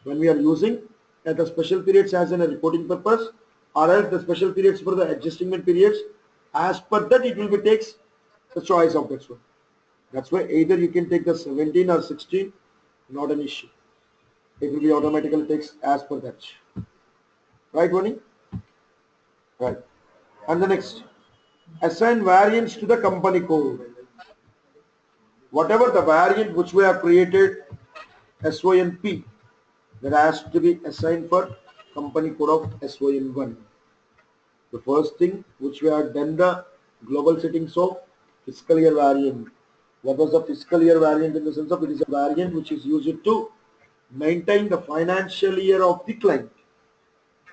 When we are using the special periods as in a reporting purpose, or else the special periods for the adjustment periods, as per that it will be takes the choice of that one. That's why either you can take the 17 or 16, not an issue. It will be automatically takes as per that. Right, Vani? Right. And the next, assign variants to the company code. Whatever the variant which we have created, SONP, that has to be assigned for company code of SON1. The first thing which we have done the global settings of fiscal year variant. What was the fiscal year variant? In the sense of it is a variant which is used to maintain the financial year of the client.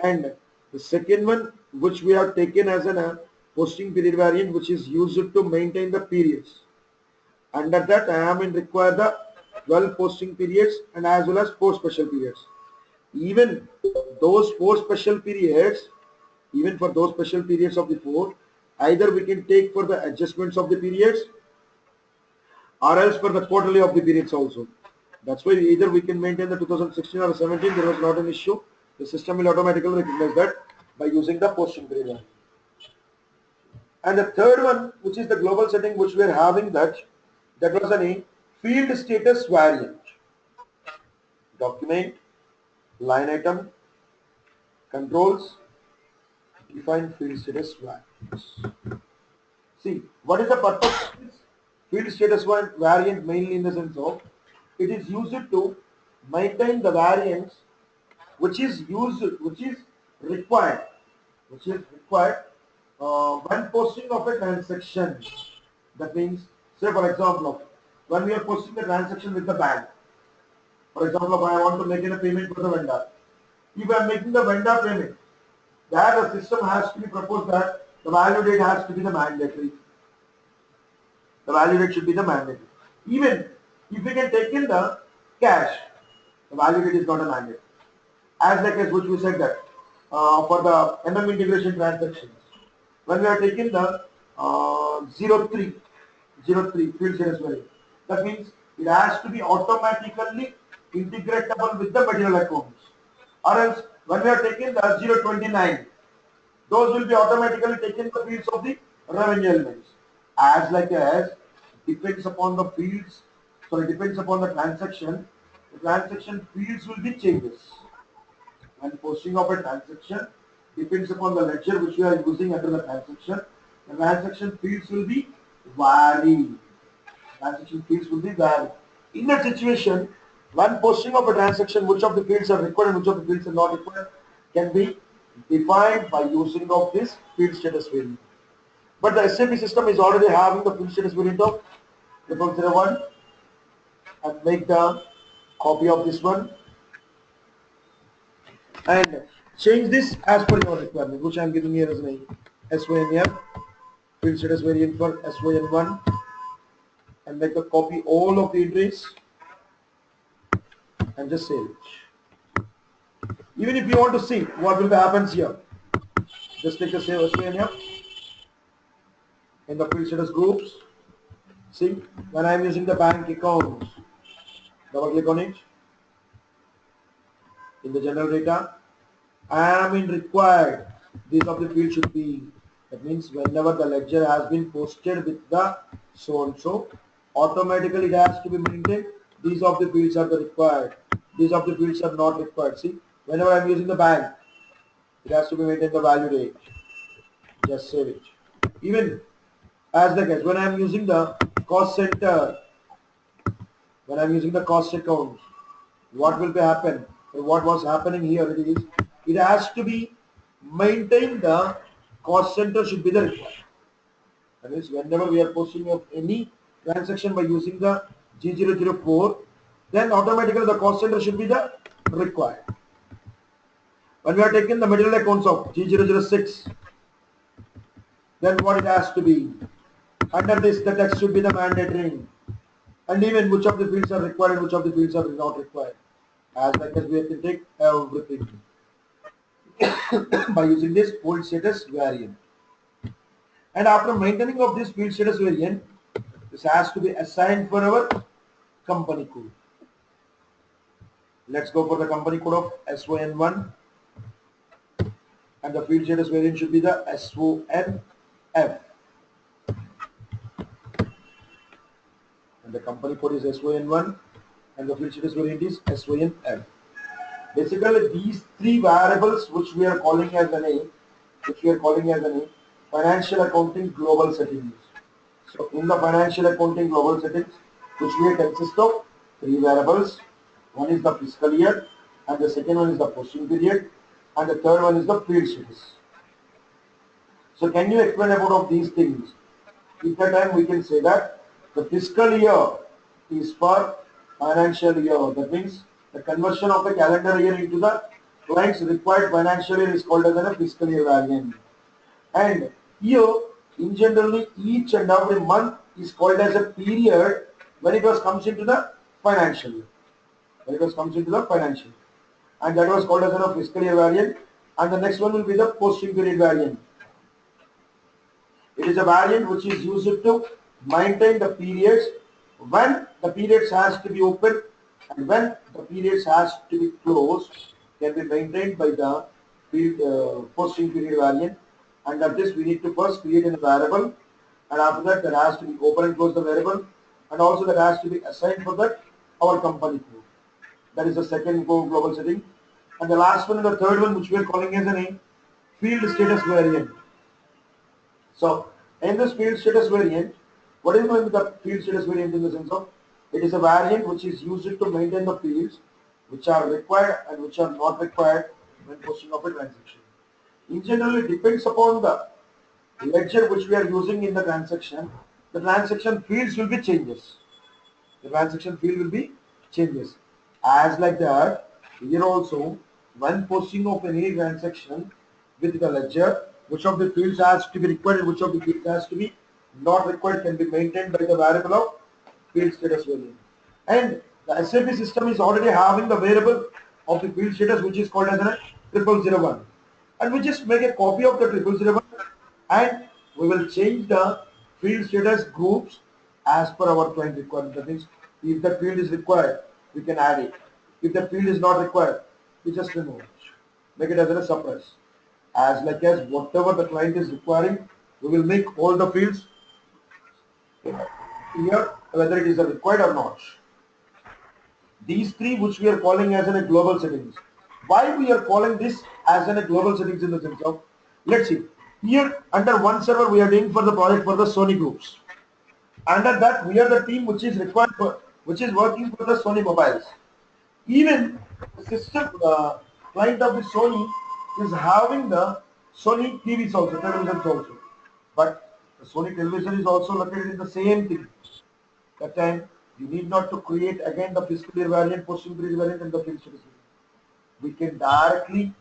And the second one which we have taken as a posting period variant which is used to maintain the periods. Under that I am in require the 12 posting periods and as well as 4 special periods. Even those 4 special periods, even for those special periods of the 4, either we can take for the adjustments of the periods or else for the quarterly of the periods also. That's why either we can maintain the 2016 or 17, there was not an issue. The system will automatically recognize that by using the posting period. And the third one, which is the global setting, which we are having that was a field status variant. Document, line item, controls, define field status variants. See, what is the purpose of this field status variant? Mainly in the sense of it is used to maintain the variance which is required when posting of a transaction. That means, say for example, when we are posting a transaction with the bank, for example, if I want to make a payment for the vendor, if I am making the vendor payment, there the system has to be proposed that the value date has to be the mandatory. The value date should be the mandatory. Even if we can take in the cash, the value date is not a mandate. As like as which we said that for the MM integration transactions, when we are taking the 03 field status value, that means it has to be automatically integratable with the material accounts. Or else when we are taking the 029, those will be automatically taken the fields of the revenue elements. As like as depends upon the fields, depends upon the transaction fields will be changes. When posting of a transaction depends upon the ledger which we are using under the transaction fields will be vary. Transaction fields will be vary. In that situation, when posting of a transaction, which of the fields are required and which of the fields are not required can be defined by using of this field status variant. But the SAP system is already having the field status variant of 001 and make the copy of this one and change this as per your requirement, which I am giving here as an SYNF field status variant for SYN1 and make a copy all of the entries and just save it. Even if you want to see what will happens here, just take the save SYNF in the field status groups. See, when I am using the bank account, double click on it. In the general data, I am in required. These of the fields should be. That means whenever the ledger has been posted with the so and so, automatically it has to be maintained. These of the fields are the required. These of the fields are not required. See, whenever I am using the bank, it has to be maintained the value date. Just save it. Even as the case when I am using the cost center, when I am using the cost account, what will be happen? What was happening here is it has to be maintained. The cost center should be the required. That is, whenever we are posting of any transaction by using the G004, then automatically the cost center should be the required. When we are taking the material accounts of G006, then what it has to be? Under this, the text should be the mandatory, and even which of the fields are required and which of the fields are not required. As like as we have to take everything by using this field status variant. And after maintaining of this field status variant, this has to be assigned for our company code. Let's go for the company code of SON1, and the field status variant should be the SONF. And the company code is SON1 and the field status variant is SONF. Basically, these three variables which we are calling as a financial accounting global settings. So in the financial accounting global settings, which will consist of three variables. One is the fiscal year, and the second one is the posting period, and the third one is the field status. So can you explain about these things? At that time we can say that the fiscal year is for financial year. That means the conversion of the calendar year into the client's required financial year is called as a fiscal year variant. And here, in generally, each and every month is called as a period when it was comes into the financial year. And that was called as a fiscal year variant. And the next one will be the posting period variant. It is a variant which is used to maintain the periods when the periods has to be open and when the periods has to be closed, can be maintained by the posting period variant. Under this, we need to first create a variable, and after that, there has to be open and close the variable, and also there has to be assigned for that our company code. That is the second global setting. And the last one and the third one, which we are calling as a field status variant. So in this field status variant, what is going to be the field status variant in the sense of it is a variant which is used to maintain the fields which are required and which are not required when posting of a transaction. In general, it depends upon the ledger which we are using in the transaction. The transaction fields will be changes. As like that, here also, when posting of any transaction with the ledger, which of the fields has to be required and which of the fields has to be not required can be maintained by the variable of field status variant. And the SAP system is already having the variable of the field status which is called as a 0001. And we just make a copy of the 0001 and we will change the field status groups as per our client requirement. That means if the field is required, we can add it. If the field is not required, we just remove it. Make it as a suppress. As like as whatever the client is requiring, we will make all the fields here, whether it is required or not. These three which we are calling as a global settings. Why we are calling this as a global settings in the sense of, let's see, here under one server we are doing for the project for the Sony groups. Under that we are the team which is required for, which is working for the Sony mobiles. Even the system client of the Sony is having the Sony TVs also, televisions also. But the Sony television is also located in the same thing. That time you need not to create again the fiscal year variant, posting period variant and the field status variant. We can directly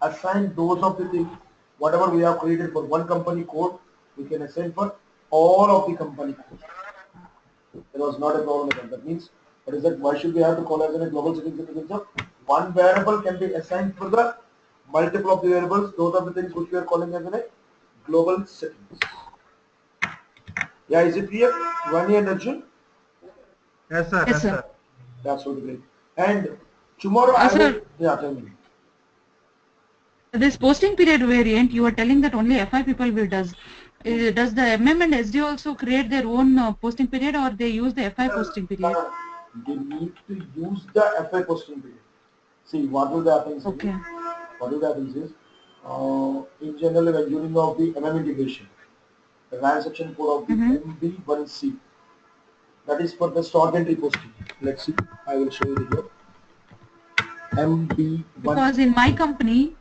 assign those of the things, whatever we have created for one company code, we can assign for all of the company codes. There was not a problem with that. That means, what is that? Why should we have to call as a global settings in the sense of one variable can be assigned for the multiple of the variables. Those are the things which we are calling as a global settings. Yeah, is it clear? Vani and Arjun? Yes, sir. Yes, sir. That's what great. And tomorrow I will. Yeah, tell me. This posting period variant, you are telling that only FI people will does. Does the MM and SD also create their own posting period, or they use the FI posting period? They need to use the FI posting period. See, what will happen is, Okay. In general, when during of the MM integration, the transaction code of the MB1C, that is for the stock entry posting. Let's see, I will show you here. MB1. Because in my company,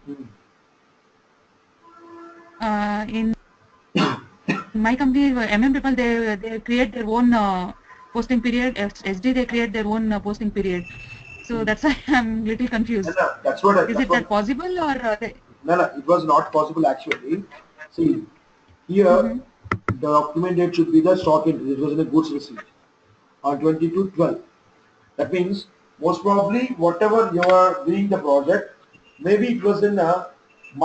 in my company, people, they create their own posting period. SD, they create their own posting period. So that's why I'm little confused. No, that's what. Is it that possible or? No, it was not possible actually. See, here the document date should be the stock entry. It was in a goods receipt on 22/12. That means most probably whatever you are doing the project, maybe it was in a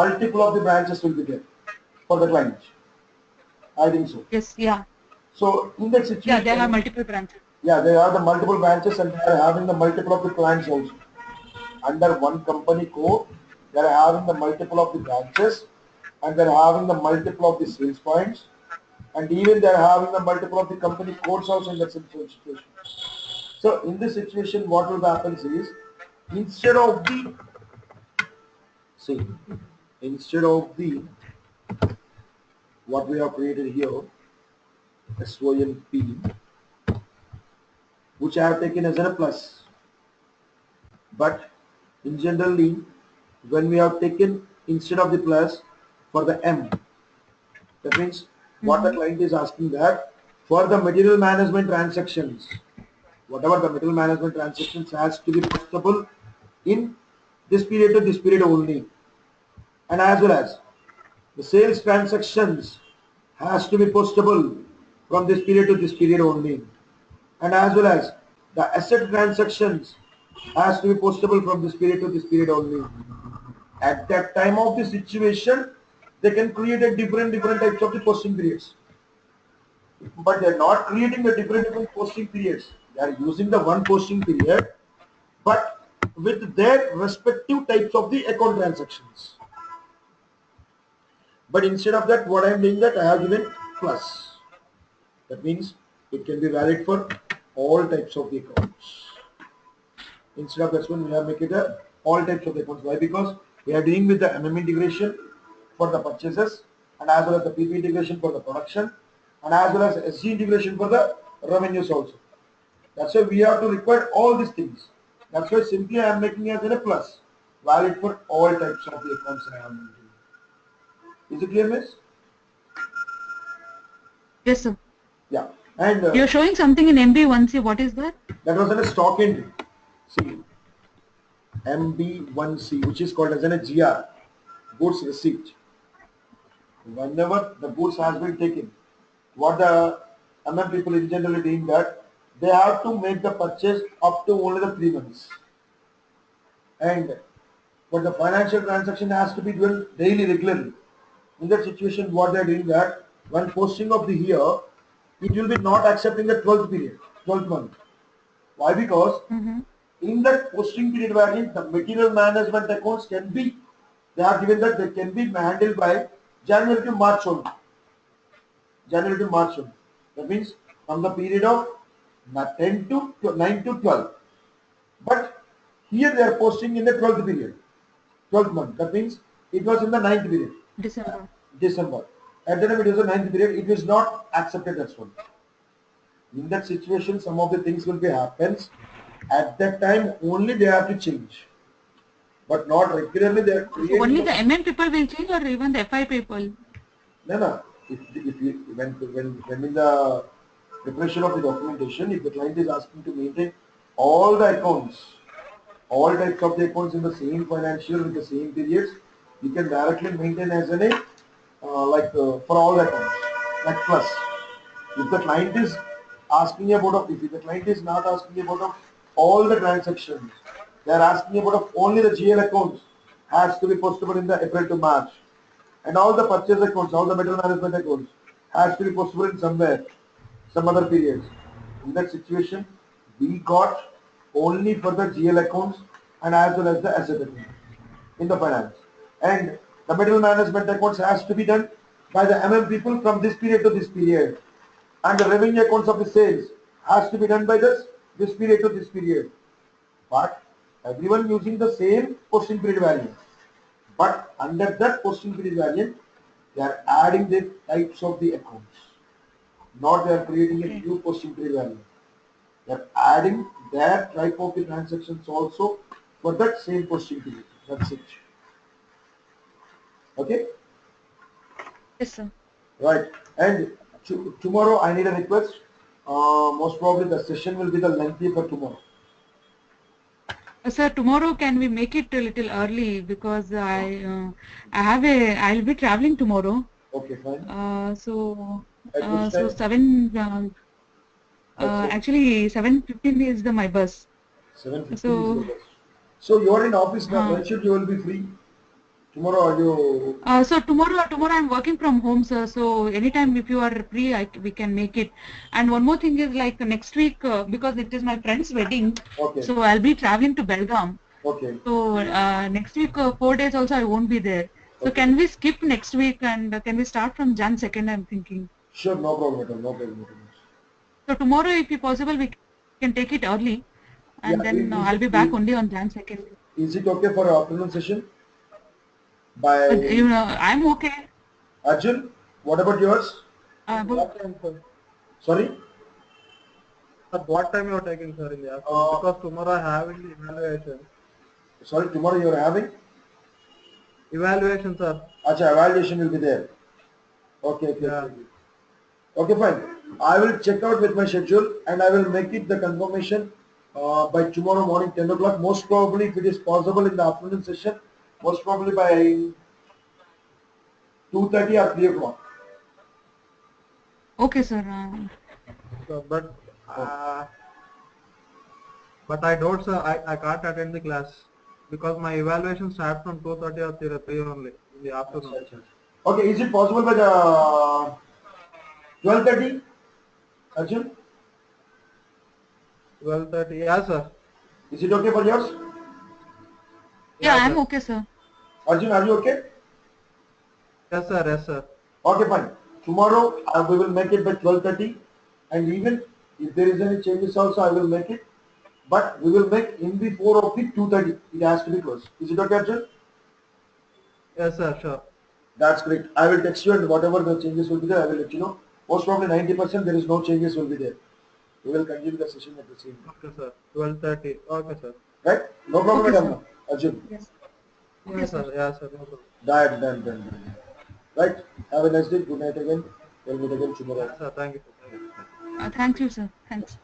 multiple of the branches will be there for the client. I think so. Yes, yeah. So in that situation, Yeah, they have multiple branches. yeah, they are the multiple branches and they are having the multiple of the clients also. Under one company code, they are having the multiple of the branches and they are having the multiple of the sales points and even they are having the multiple of the company codes also in that situation. So in this situation, what will happen is instead of the see instead of the what we have created here SONP, which I have taken as a plus, but in generally when we have taken instead of the plus for the M, that means what the client is asking that for the material management transactions, whatever the material management transactions has to be postable in this period to this period only, and as well as the sales transactions has to be postable from this period to this period only, and as well as the asset transactions has to be postable from this period to this period only. At that time of the situation, they can create a different types of the posting periods, but they're not creating the different posting periods. They are using the one posting period, but with their respective types of the account transactions. But instead of that, what I am doing that I have given plus. That means it can be valid for all types of the accounts. Instead of this one, we have make it a all types of the accounts. Why? Because we are dealing with the integration for the purchases and as well as the PP integration for the production and as well as SG integration for the revenues also. That's why we have to require all these things. That's why simply I am making as a plus, valid for all types of the accounts I am maintaining. Is it clear, miss? Yes, sir. Yeah. And you're showing something in MB1C. What is that? That was in a stock entry. See, MB1C, which is called as a GR, goods receipt. Whenever the goods has been taken, what the people in general doing that they have to make the purchase up to only the 3 months, and but the financial transaction has to be done daily, regularly. In that situation, what they are doing that when posting of the year, it will be not accepting the 12th period, 12th month. Why? Because in that posting period variant, the material management accounts can be, they are given that they can be handled by January to March only. January to March only. That means from the period of 10 to 9 to 12. But here they are posting in the 12th period, 12th month. That means it was in the 9th period. December. At the time it was the 9th period, it was not accepted as well. In that situation, some of the things will be happens. At that time, only they have to change, but not regularly. They are creating. So only the MM people will change, or even the FI people? No. If you when in the preparation of the documentation, if the client is asking to maintain all the accounts, all types of the accounts in the same financial with the same periods, you can directly maintain as an for all the accounts, like plus. If the client is asking about if the client is not asking about all the transactions, they are asking about only the GL accounts has to be postable in the April to March, and all the purchase accounts, all the material management accounts has to be postable in somewhere, some other periods. In that situation, we got only for the GL accounts and as well as the asset account in the finance, and the material management accounts has to be done by the MM people from this period to this period, and the revenue accounts of the sales has to be done by this period to this period. But everyone using the same posting period variant. But under that posting period variant, they are adding the types of the accounts. Not they are creating a new posting period variant. They are adding their type of the transactions also for that same posting period. That's it. Okay? Yes, sir. Right. And Tomorrow I need a request. Most probably the session will be the lengthy for tomorrow. Sir, tomorrow can we make it a little early because I'll be traveling tomorrow. Okay, fine. So At which time? 7:15 is my bus. 7:15 is the So best. So you are in office now. uh, When should you will be free? Tomorrow are you? so tomorrow I'm working from home, sir. So anytime if you are free, we can make it. And one more thing is like next week because it is my friend's wedding, Okay. so I'll be traveling to Belgaum. Okay. So next week 4 days also I won't be there. So Okay. can we skip next week and can we start from Jan 2nd? I'm thinking. Sure, no problem at all. No problem at all. So tomorrow, if possible, we can take it early, Yeah. and then Is I'll it be back only on Jan 2nd. is it okay for our afternoon session? But By I'm okay. Arjun, what about yours? What time, sir? Sorry? At what time you are taking, sir, in the afternoon? Uh, Because tomorrow I have the evaluation. Sorry, tomorrow you are having? Evaluation, sir. Acha, evaluation will be there. Okay, okay, okay. Yeah. Okay, okay, fine. I will check out with my schedule and I will make it the confirmation by tomorrow morning 10 o'clock. Most probably if it is possible in the afternoon session, most probably by 2:30 or 3 o'clock. Okay, sir. So, Okay. but I don't, sir. I can't attend the class because my evaluation starts from 2:30 or 3 only in the afternoon. Okay, is it possible by the 12:30, Arjun? 12:30. Yeah, sir. Is it okay for yours? Yeah, Yeah, I'm sir. okay, sir. Arjun, are you okay? Yes, sir. Yes, sir. Okay, fine. Tomorrow we will make it by 12:30, and even if there is any changes also, I will make it. But we will make in before of the 2:30. It has to be closed. Is it okay, Arjun? Yes, sir. Sure. That's great. I will text you and whatever the changes will be there, I will let you know. Most probably 90% there is no changes will be there. We will continue the session at the same time. Okay, sir. 12:30. Okay, sir. Right? No problem Okay, at sir. all, Arjun. Yes. Okay, Yes, sir. sir. Yeah, sir. No problem. Done, done, done, done. Right? Have a nice day. Good night again. We'll meet again tomorrow. Yes, sir. Thank you, sir. Thank you. Thank you, sir. Thanks.